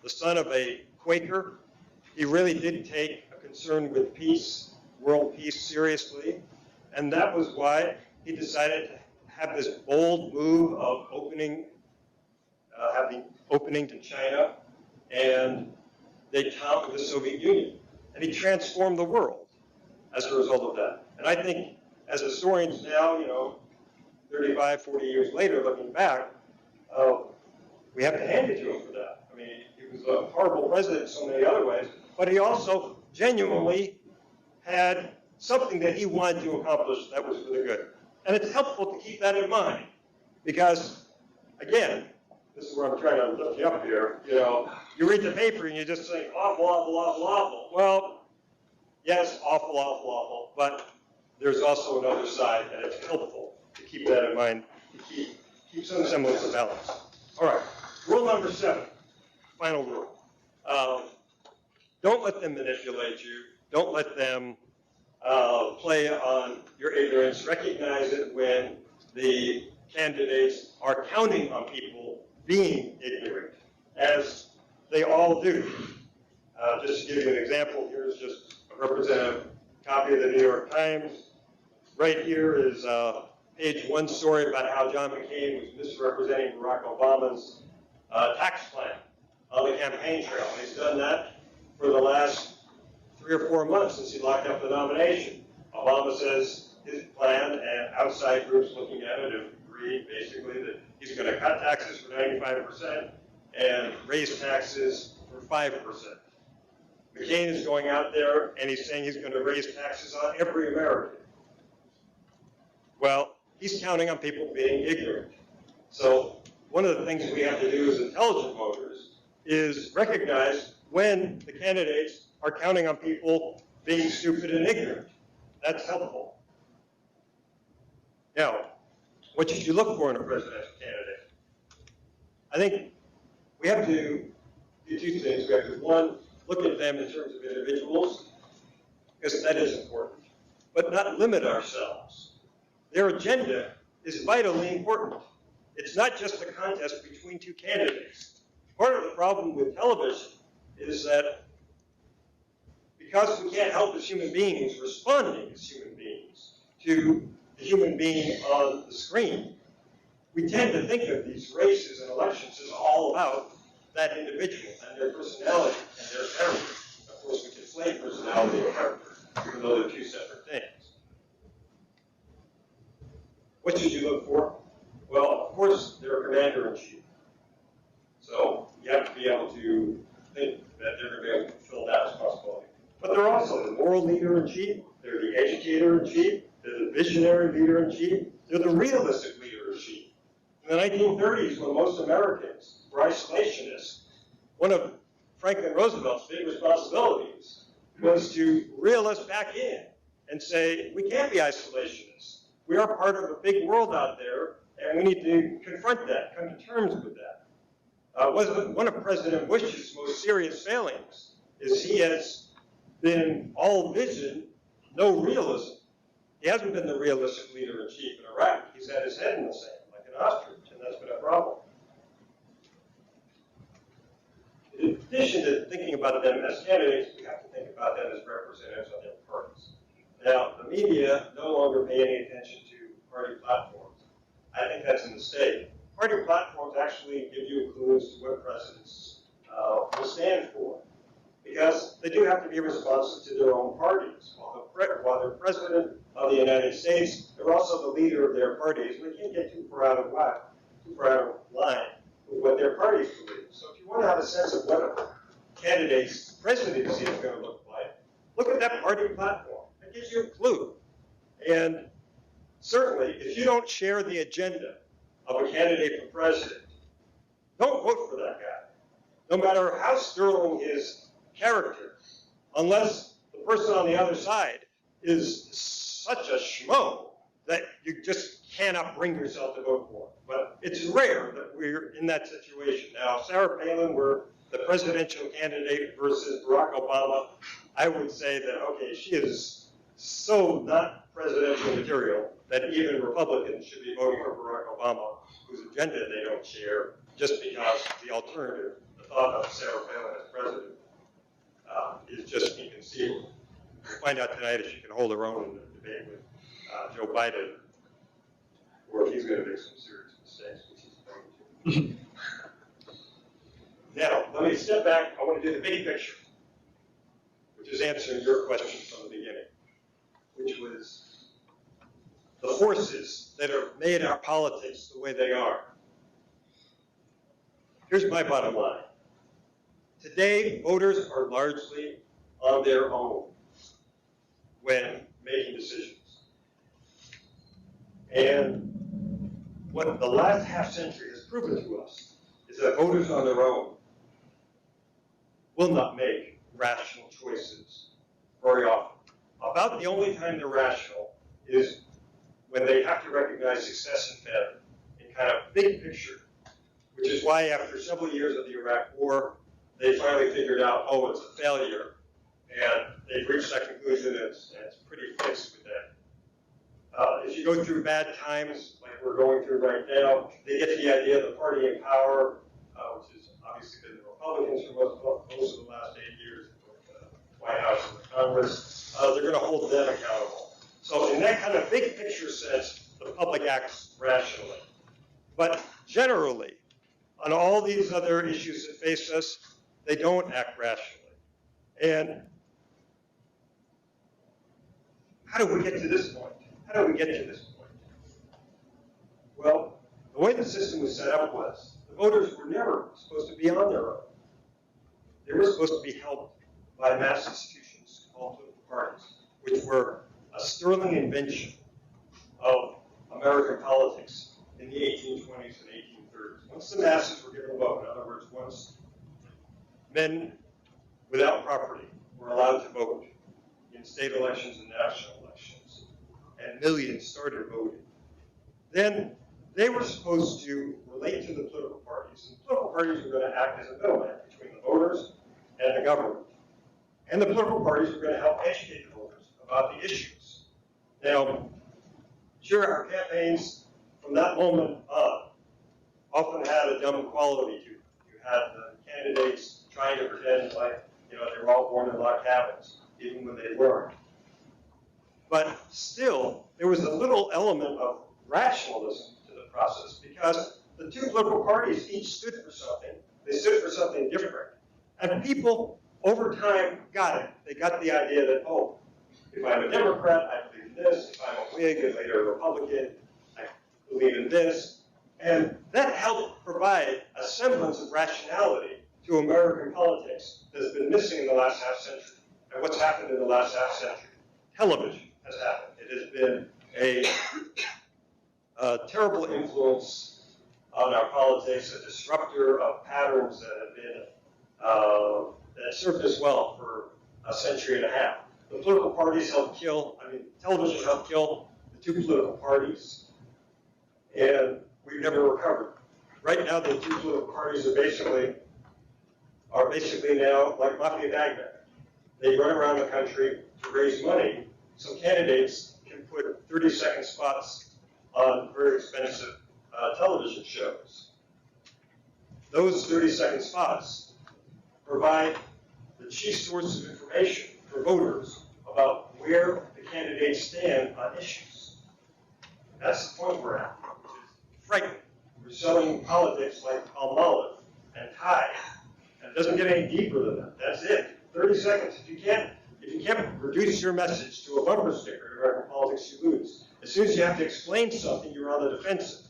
The son of a Quaker, he really did take a concern with peace, world peace, seriously, and that was why he decided to have this bold move of having opening to China and détente with the Soviet Union. And he transformed the world as a result of that. And I think as historians now, 35, 40 years later, looking back, we have to hand it to him for that. I mean, he was a horrible president in so many other ways, but he also genuinely had something that he wanted to accomplish that was for the good. And it's helpful to keep that in mind because, again, this is where I'm trying to lift you up here, you read the paper and you just think, awful, awful, awful, awful. Well, yes, awful, awful, awful, but there's also another side, and it's helpful to keep that in mind, to keep some semblance of balance. All right, rule number 7, final rule. Don't let them manipulate you. Don't let them play on your ignorance. Recognize it when the candidates are counting on people being ignorant, as they all do. Just to give you an example, here's just a representative copy of the New York Times. Right here is page 1 story about how John McCain was misrepresenting Barack Obama's tax plan on the campaign trail. And he's done that for the last 3 or 4 months since he locked up the nomination. Obama says his plan, and outside groups looking at it have agreed basically that he's going to cut taxes for 95% and raise taxes for 5%. McCain is going out there and he's saying he's going to raise taxes on every American. Well, he's counting on people being ignorant. So one of the things we have to do as intelligent voters is recognize when the candidates are counting on people being stupid and ignorant. That's helpful. Now, what should you look for in a presidential candidate? I think we have to do 2 things. We have to, 1, look at them in terms of individuals, because that is important, but not limit ourselves. Their agenda is vitally important. It's not just a contest between 2 candidates. Part of the problem with television is that because we can't help as human beings responding as human beings to the human being on the screen, we tend to think of these races and elections as all about that individual and their personality and their character. Of course, we conflate personality and character, even though they're 2 separate things. What should you look for? Well, of course, they're a commander-in-chief. So you have to be able to think that they're going to be able to fulfill that responsibility. But they're also the moral leader-in-chief, they're the educator-in-chief, they're the visionary leader-in-chief, they're the realistic leader-in-chief. In the 1930s, when most Americans were isolationists, one of Franklin Roosevelt's big responsibilities was to reel us back in and say, we can't be isolationists. We are part of a big world out there, and we need to confront that, come to terms with that. One of President Bush's most serious failings is he has been all vision, no realism. He hasn't been the realistic leader-in-chief in Iraq. He's had his head in the sand, like an ostrich, and that's been a problem. In addition to thinking about them as candidates, we have to think about them as representatives of their party. Now, the media no longer pay any attention to party platforms. I think that's a mistake. Party platforms actually give you clues to what presidents will stand for, because they do have to be responsive to their own parties. While they're president of the United States, they're also the leader of their parties, and they can't get too far out of line with what their parties believe. So if you want to have a sense of what a candidate's presidency is going to look like, look at that party platform. It gives you a clue. And certainly, if you don't share the agenda of a candidate for president, don't vote for that guy. No matter how sterling his character, unless the person on the other side is such a schmo that you just cannot bring yourself to vote for. But it's rare that we're in that situation. Now, Sarah Palin, we're the presidential candidate versus Barack Obama. I would say that, okay, she is so not presidential material that even Republicans should be voting for Barack Obama, whose agenda they don't share, just because the alternative, the thought of Sarah Palin as president, is just inconceivable. We'll find out tonight if she can hold her own in the debate with Joe Biden, or if he's going to make some serious mistakes, which he's going to. Now, let me step back. I want to do the big picture, which is answering your question from the beginning, which was the forces that have made our politics the way they are. Here's my bottom line. Today, voters are largely on their own when making decisions. And what the last half century has proven to us is that voters on their own will not make rational choices very often. About the only time they're rational is when they have to recognize success and failure in kind of big picture, which is why after several years of the Iraq War, they finally figured out, oh, it's a failure, and they've reached that conclusion, and it's pretty fixed with that. If you go through bad times, like we're going through right now, they get the idea of the party in power, which has obviously been the Republicans for most of the last 8 years, the White House and the Congress. They're going to hold them accountable. So in that kind of big picture sense, the public acts rationally. But generally, on all these other issues that face us, they don't act rationally. And how do we get to this point? How do we get to this point? Well, the way the system was set up was the voters were never supposed to be on their own. They were supposed to be helped by mass institutions called political parties, which were a sterling invention of American politics in the 1820s and 1830s. Once the masses were given a vote, in other words, once men without property were allowed to vote in state elections and national elections, and millions started voting, then they were supposed to relate to the political parties. And the political parties were going to act as a middleman between the voters and the government. And the political parties were going to help educate the voters about the issues. Now, sure, our campaigns from that moment on often had a dumb quality to them. You had the candidates trying to pretend like, they were all born in log cabins, even when they weren't. But still, there was a little element of rationalism to the process, because the two political parties each stood for something. They stood for something different. And people, over time, got it. They got the idea that, oh, if I'm a Democrat, I believe in this. If I'm a Whig and later a Republican, I believe in this. And that helped provide a semblance of rationality to American politics that has been missing in the last half century. And what's happened in the last half century? Television has happened. It has been a terrible influence on our politics, a disruptor of patterns that have been that served us well for a century and a half. The political parties helped kill, television helped kill the two political parties, and we've never recovered. Right now, the two political parties are basically now like mafia magnet. They run around the country to raise money so candidates can put 30-second spots on very expensive television shows. Those 30-second spots provide the chief source of information for voters about where the candidates stand on issues. That's the point we're at, which is frightening. We're selling politics like Palmolive and Tide, and it doesn't get any deeper than that. That's it. 30 seconds. If you can't reduce your message to a bumper sticker in American politics, you lose. As soon as you have to explain something, you're on the defensive.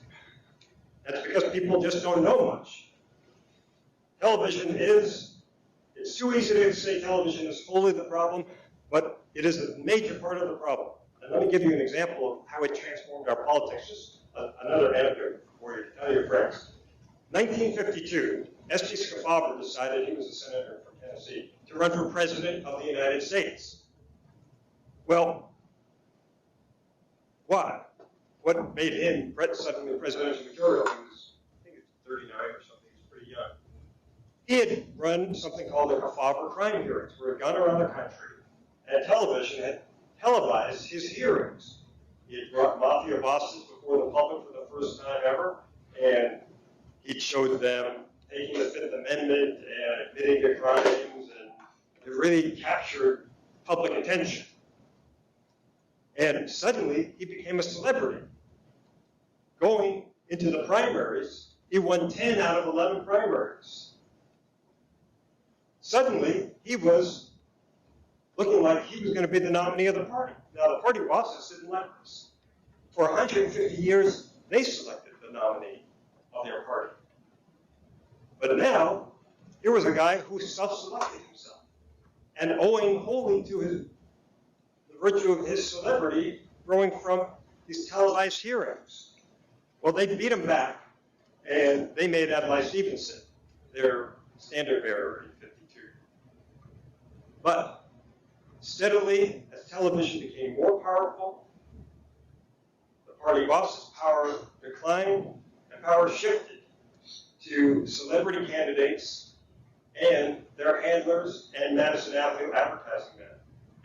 That's because people just don't know much. Television it's too easy to say television is wholly the problem, but it is a major part of the problem. And let me give you an example of how it transformed our politics. Just another anecdote for you to tell your friends. 1952, S.G. Scafaver decided, he was a senator from Tennessee, to run for president of the United States. Well, why? What made him suddenly presidential material? He was, I think he was 39 or something, he was pretty young. He had run something called the Scafaver crime hearings, where he'd gone around the country, and television had televised his hearings. He had brought mafia bosses before the public for the first time ever, and he showed them taking the Fifth Amendment and admitting to crimes, and it really captured public attention. And suddenly, he became a celebrity. Going into the primaries, he won 10 out of 11 primaries. Suddenly, he was looking like he was going to be the nominee of the party. Now, the party bosses didn't like this. For 150 years, they selected the nominee of their party. But now, here was a guy who self-selected himself. And owing wholly to the virtue of his celebrity growing from these televised hearings. Well, they beat him back, and they made Adlai Stevenson their standard bearer in 52. But steadily, as television became more powerful, the party boss's power declined, and power shifted to celebrity candidates and their handlers and Madison Avenue advertising men.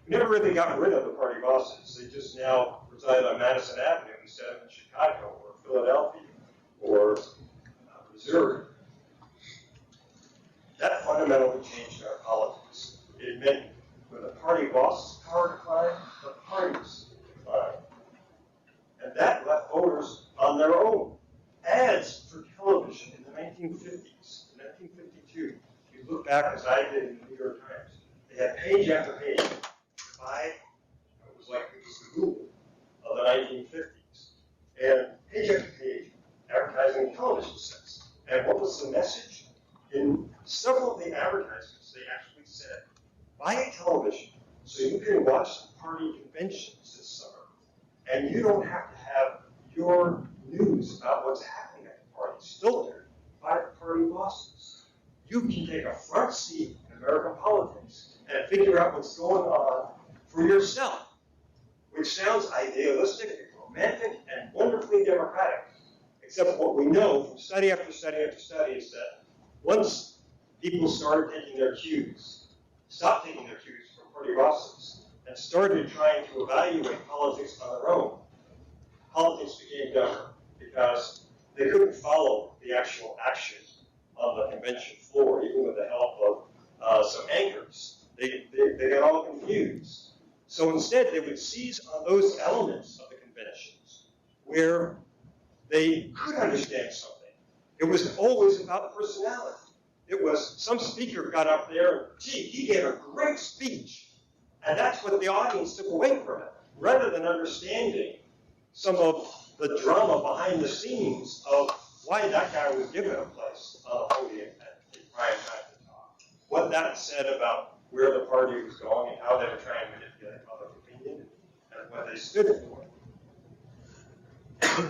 We never really got rid of the party bosses. They just now reside on Madison Avenue instead of in Chicago or Philadelphia or Missouri. That fundamentally changed our politics. It meant when the party boss's power declined, the parties declined. And that left voters on their own. Ads for television in the 1950s, in 1952, if you look back as I did in the New York Times, they had page after page. It was like it was the Google of the 1950s. And page after page, advertising television sets. And what was the message? In several of the advertisements, they actually said, buy a television so you can watch the party conventions this summer. And you don't have to have your news about what's happening at the party filtered by the party bosses. You can take a front seat in American politics and figure out what's going on for yourself, which sounds idealistic and romantic and wonderfully democratic. Except what we know from study after study after study is that once people started taking their cues, stopped taking their cues from party bosses, and started trying to evaluate politics on their own, politics became dumber because they couldn't follow the actual action on the convention floor, even with the help of some anchors. They got all confused. So instead, they would seize on those elements of the conventions where they could understand something. It was always about personality. It was some speaker got up there and, gee, he gave a great speech. And that's what the audience took away from it, rather than understanding some of the drama behind the scenes of why that guy was given a place on the podium at prime time to talk. What that said about where the party was going and how they were trying to manipulate public opinion and what they stood for.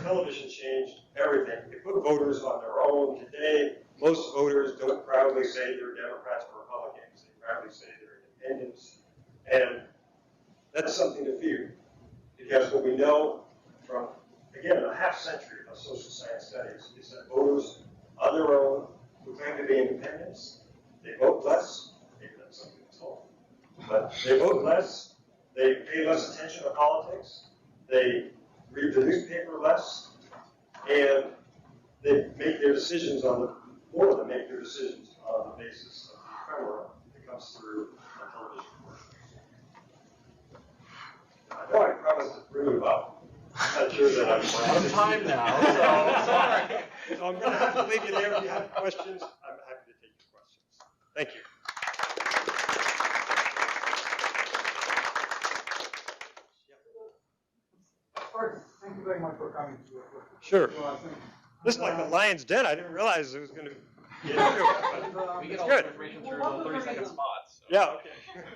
Television changed everything. It put voters on their own. Today, most voters don't proudly say they're Democrats or Republicans. They proudly say they're independents. And that's something to fear. Because what we know from, again, a half century of social science studies is that voters on their own who claim to be independents, they vote less. Maybe that's something that's helpful. But they vote less. They pay less attention to politics. They read the newspaper less. And they make their decisions more than make their decisions on the basis of the ephemera that comes through on television. No, I promised to bring him up. I'm not sure that I'm Out of time now, so sorry. So I'm going to have to leave you there. If you have questions, I'm happy to take your questions. Thank you. First, thank you very much for coming to us. Sure. So I think, This is like the lion's den. I didn't realize it was going to get into it. But We get it's all the good. information through the 30-second spots. So. Yeah, okay.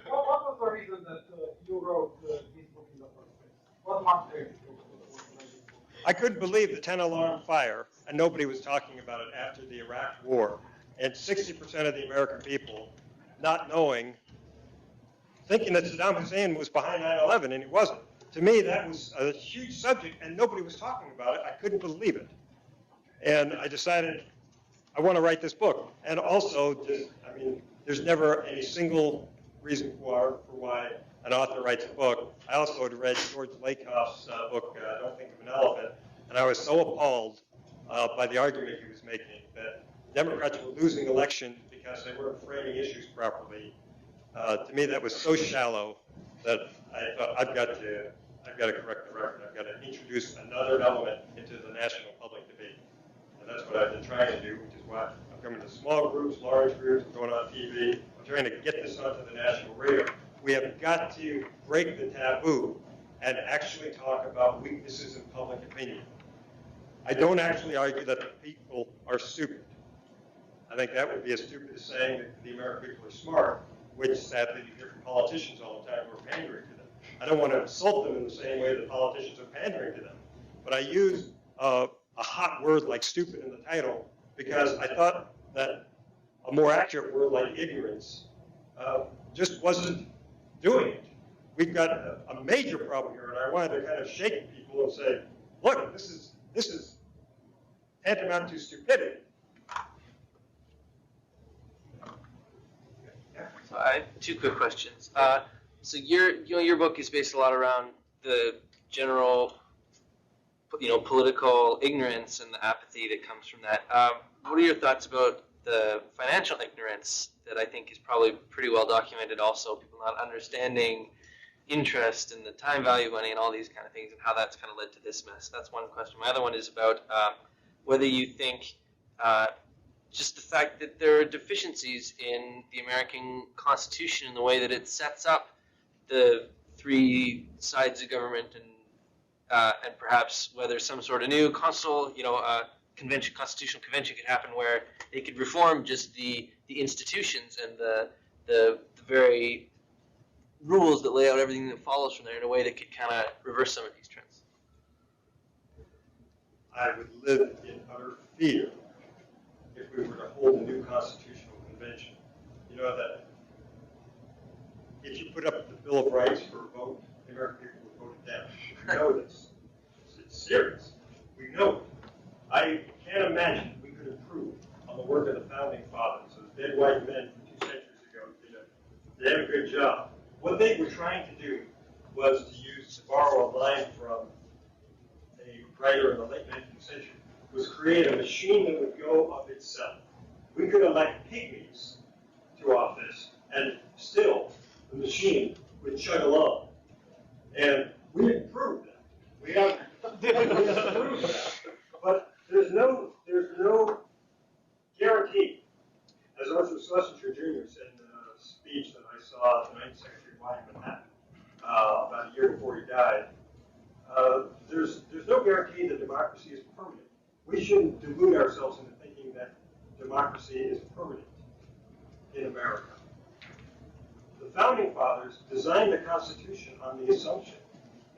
what was the reason that you wrote this book in the first place? What motivated you to write this book? I couldn't believe the 10-alarm fire, and nobody was talking about it after the Iraq War, and 60% of the American people not knowing, thinking that Saddam Hussein was behind 9/11, and he wasn't. To me, that was a huge subject, and nobody was talking about it. I couldn't believe it. And I decided I want to write this book. And also, just, I mean, there's never any single reason for why an author writes a book. I also had read George Lakoff's book, Don't Think of an Elephant, and I was so appalled by the argument he was making that Democrats were losing elections because they weren't framing issues properly. To me, that was so shallow that I thought I've got to correct the record. I've got to introduce another element into the national public debate. And that's what I've been trying to do, which is why I'm coming to small groups, large groups, I'm going on TV. I'm trying to get this onto the national radio. We have got to break the taboo and actually talk about weaknesses in public opinion. I don't actually argue that the people are stupid. I think that would be as stupid as saying that the American people are smart, which sadly you hear from politicians all the time who are pandering to them. I don't want to insult them in the same way that politicians are pandering to them. But I use a hot word like stupid in the title because I thought that a more accurate word like ignorance just wasn't doing it. We've got a major problem here, and I wanted to kind of shake people and say, look, this is tantamount to stupidity. So I have two quick questions. So your book is based a lot around the general, political ignorance and the apathy that comes from that. What are your thoughts about the financial ignorance that I think is probably pretty well documented also, people not understanding interest and the time value of money and all these kind of things and how that's kind of led to this mess? That's one question. My other one is about whether you think just the fact that there are deficiencies in the American Constitution in the way that it sets up the three sides of government and perhaps whether some sort of new constitutional convention could happen where they could reform just the institutions and the very rules that lay out everything that follows from there in a way that could kind of reverse some of these trends. I would live in utter fear if we were to hold a new constitutional convention. You know that if you put up the Bill of Rights for a vote, the American people would vote it down. We know this. It's serious. We know it. I can't imagine we could improve on the work of the founding fathers. Those dead white men from 2 centuries ago did a good job. What they were trying to do was to borrow a line from a writer in the late 19th century, was create a machine that would go of itself. We could elect pygmies to office, and still the machine would chug along. And we didn't prove that. We have proved that. But there's no guarantee. As Arthur Schlesinger Jr. said in a speech that I saw at the 9th Century Washington Manhattan about a year before he died, there's no guarantee that democracy is permanent. We shouldn't delude ourselves into thinking that democracy is permanent in America. The founding fathers designed the Constitution on the assumption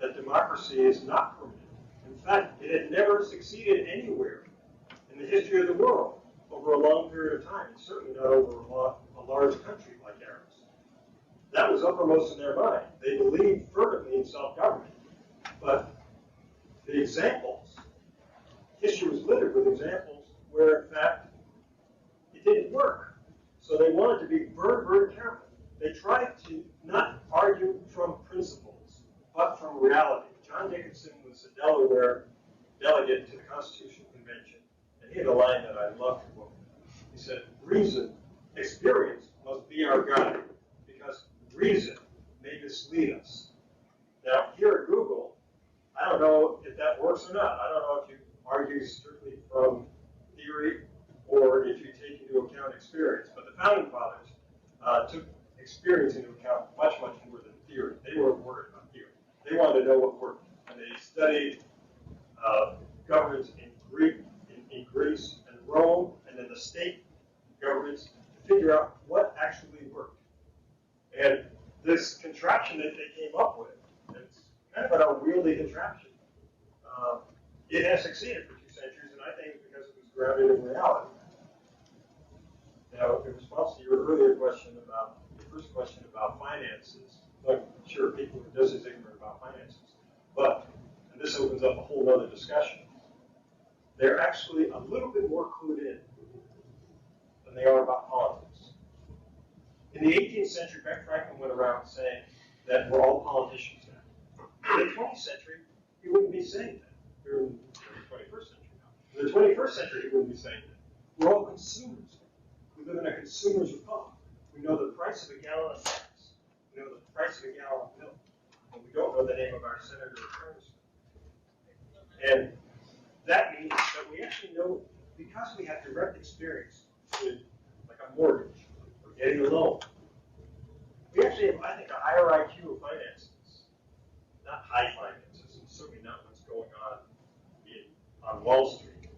that democracy is not permanent. In fact, it had never succeeded anywhere in the history of the world over a long period of time, and certainly not over a large country like ours. That was uppermost in their mind. They believed fervently in self-government. But the examples, history was littered with examples where, in fact, it didn't work. So they wanted to be very, very careful. They tried to not argue from principles, but from reality. John Dickinson was a Delaware delegate to the Constitutional Convention, and he had a line that I love to quote. He said, reason, experience must be our guide, because reason may mislead us. Now, here at don't know if that works or not. I don't know if you argue strictly from theory or if you take into account experience. But the Founding Fathers took experience into account much, much more than theory. They weren't worried about theory. They wanted to know what worked. And they studied governments in Greece and Rome, and then the state governments to figure out what actually worked. And this contraption that they came up with, it's kind of an unwieldy contraption. It has succeeded for 2 centuries, and I think it's because it was grounded in reality. Now, in response to your earlier question about, the first question about finances, I'm not sure people are just as ignorant about finances, but, and this opens up a whole other discussion, they're actually a little bit more clued in than they are about politics. In the 18th century, Ben Franklin went around saying that we're all politicians now. In the 20th century, he wouldn't be saying that. We're in the 21st century now. In the 21st century, he wouldn't be saying that. We're all consumers. We live in a consumer's republic. We know the price of a gallon of gas. We know the price of a gallon of milk. And we don't know the name of our senator or congressman. And that means that we actually know, because we have direct experience with, like a mortgage or getting a loan, we actually have, I think, a higher IQ of finances. Not high finances, and certainly not what's going on Wall Street,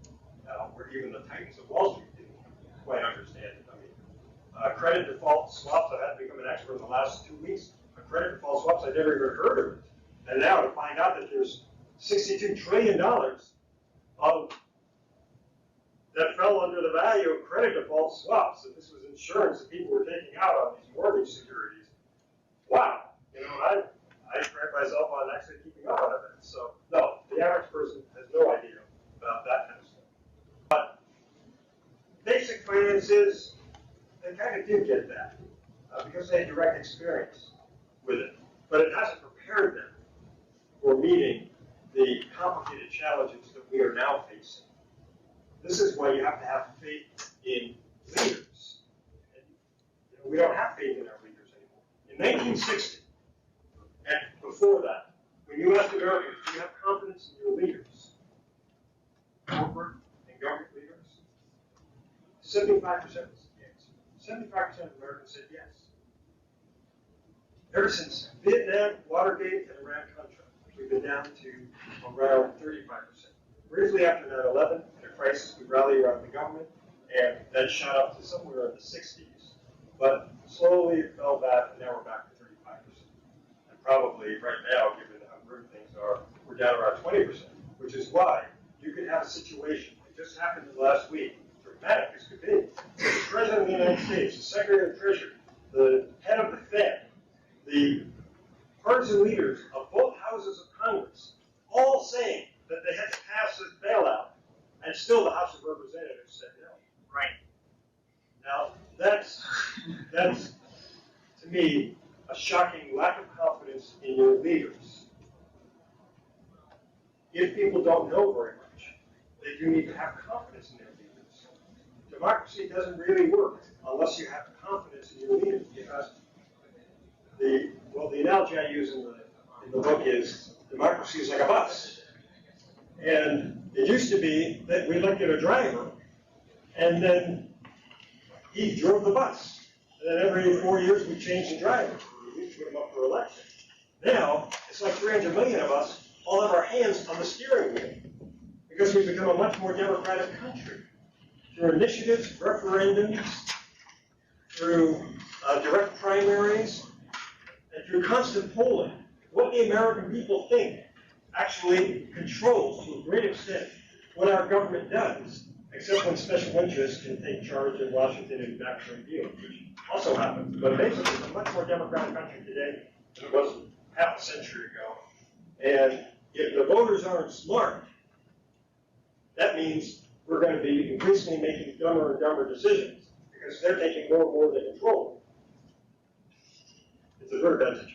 where even the titans of Wall Street didn't quite understand it. I mean, credit default swaps, I had to become an expert in the last 2 weeks. Credit default swaps, I'd never even heard of it. And now to find out that there's $62 trillion that fell under the value of credit default swaps, that this was insurance that people were taking out on these mortgage securities. Wow, you know, I pride myself on actually keeping up on it. So, no, the average person has no idea about that kind of stuff. But basic finances, they kind of did get that because they had direct experience with it. But it hasn't prepared them for meeting the complicated challenges that we are now facing. This is why you have to have faith in leaders. And, you know, we don't have faith in our leaders anymore. In 1960, and before that, when you asked Americans, do you have confidence in your leaders, corporate and government leaders, 75% was the answer. 75% of Americans said yes. Ever since Vietnam, Watergate, and Iran-Contra, we've been down to around 35%. Briefly after 9/11, in a crisis, we rallied around the government, and that shot up to somewhere in the 60s. But slowly it fell back, and now we're back to 35%. And probably right now, given how grim things are, we're down around 20%, which is why you could have a situation, it just happened last week, dramatic as could be. The President of the United States, the Secretary of the Treasury, the head of the Fed, the partisan leaders of both houses of Congress, all saying that they had to pass this bailout, and still the House of Representatives said no. Right. Now, that's to me, a shocking lack of confidence in your leaders. If people don't know very much, they do need to have confidence in their leaders. Democracy doesn't really work unless you have confidence in your leaders, because the analogy I use in the book is democracy is like a bus. And it used to be that we elected a driver, and then he drove the bus. And then every 4 years we changed the driver. We put him up for election. Now, it's like 300 million of us all have our hands on the steering wheel, because we've become a much more democratic country. Through initiatives, referendums, through direct primaries, and through constant polling, what the American people think actually controls, to a great extent, what our government does, except when special interests can take charge in Washington and backroom deals, which also happens. But basically, it's a much more democratic country today than it was half a century ago. And if the voters aren't smart, that means we're going to be increasingly making dumber and dumber decisions, because they're taking more and more of the control. It's a very bad situation.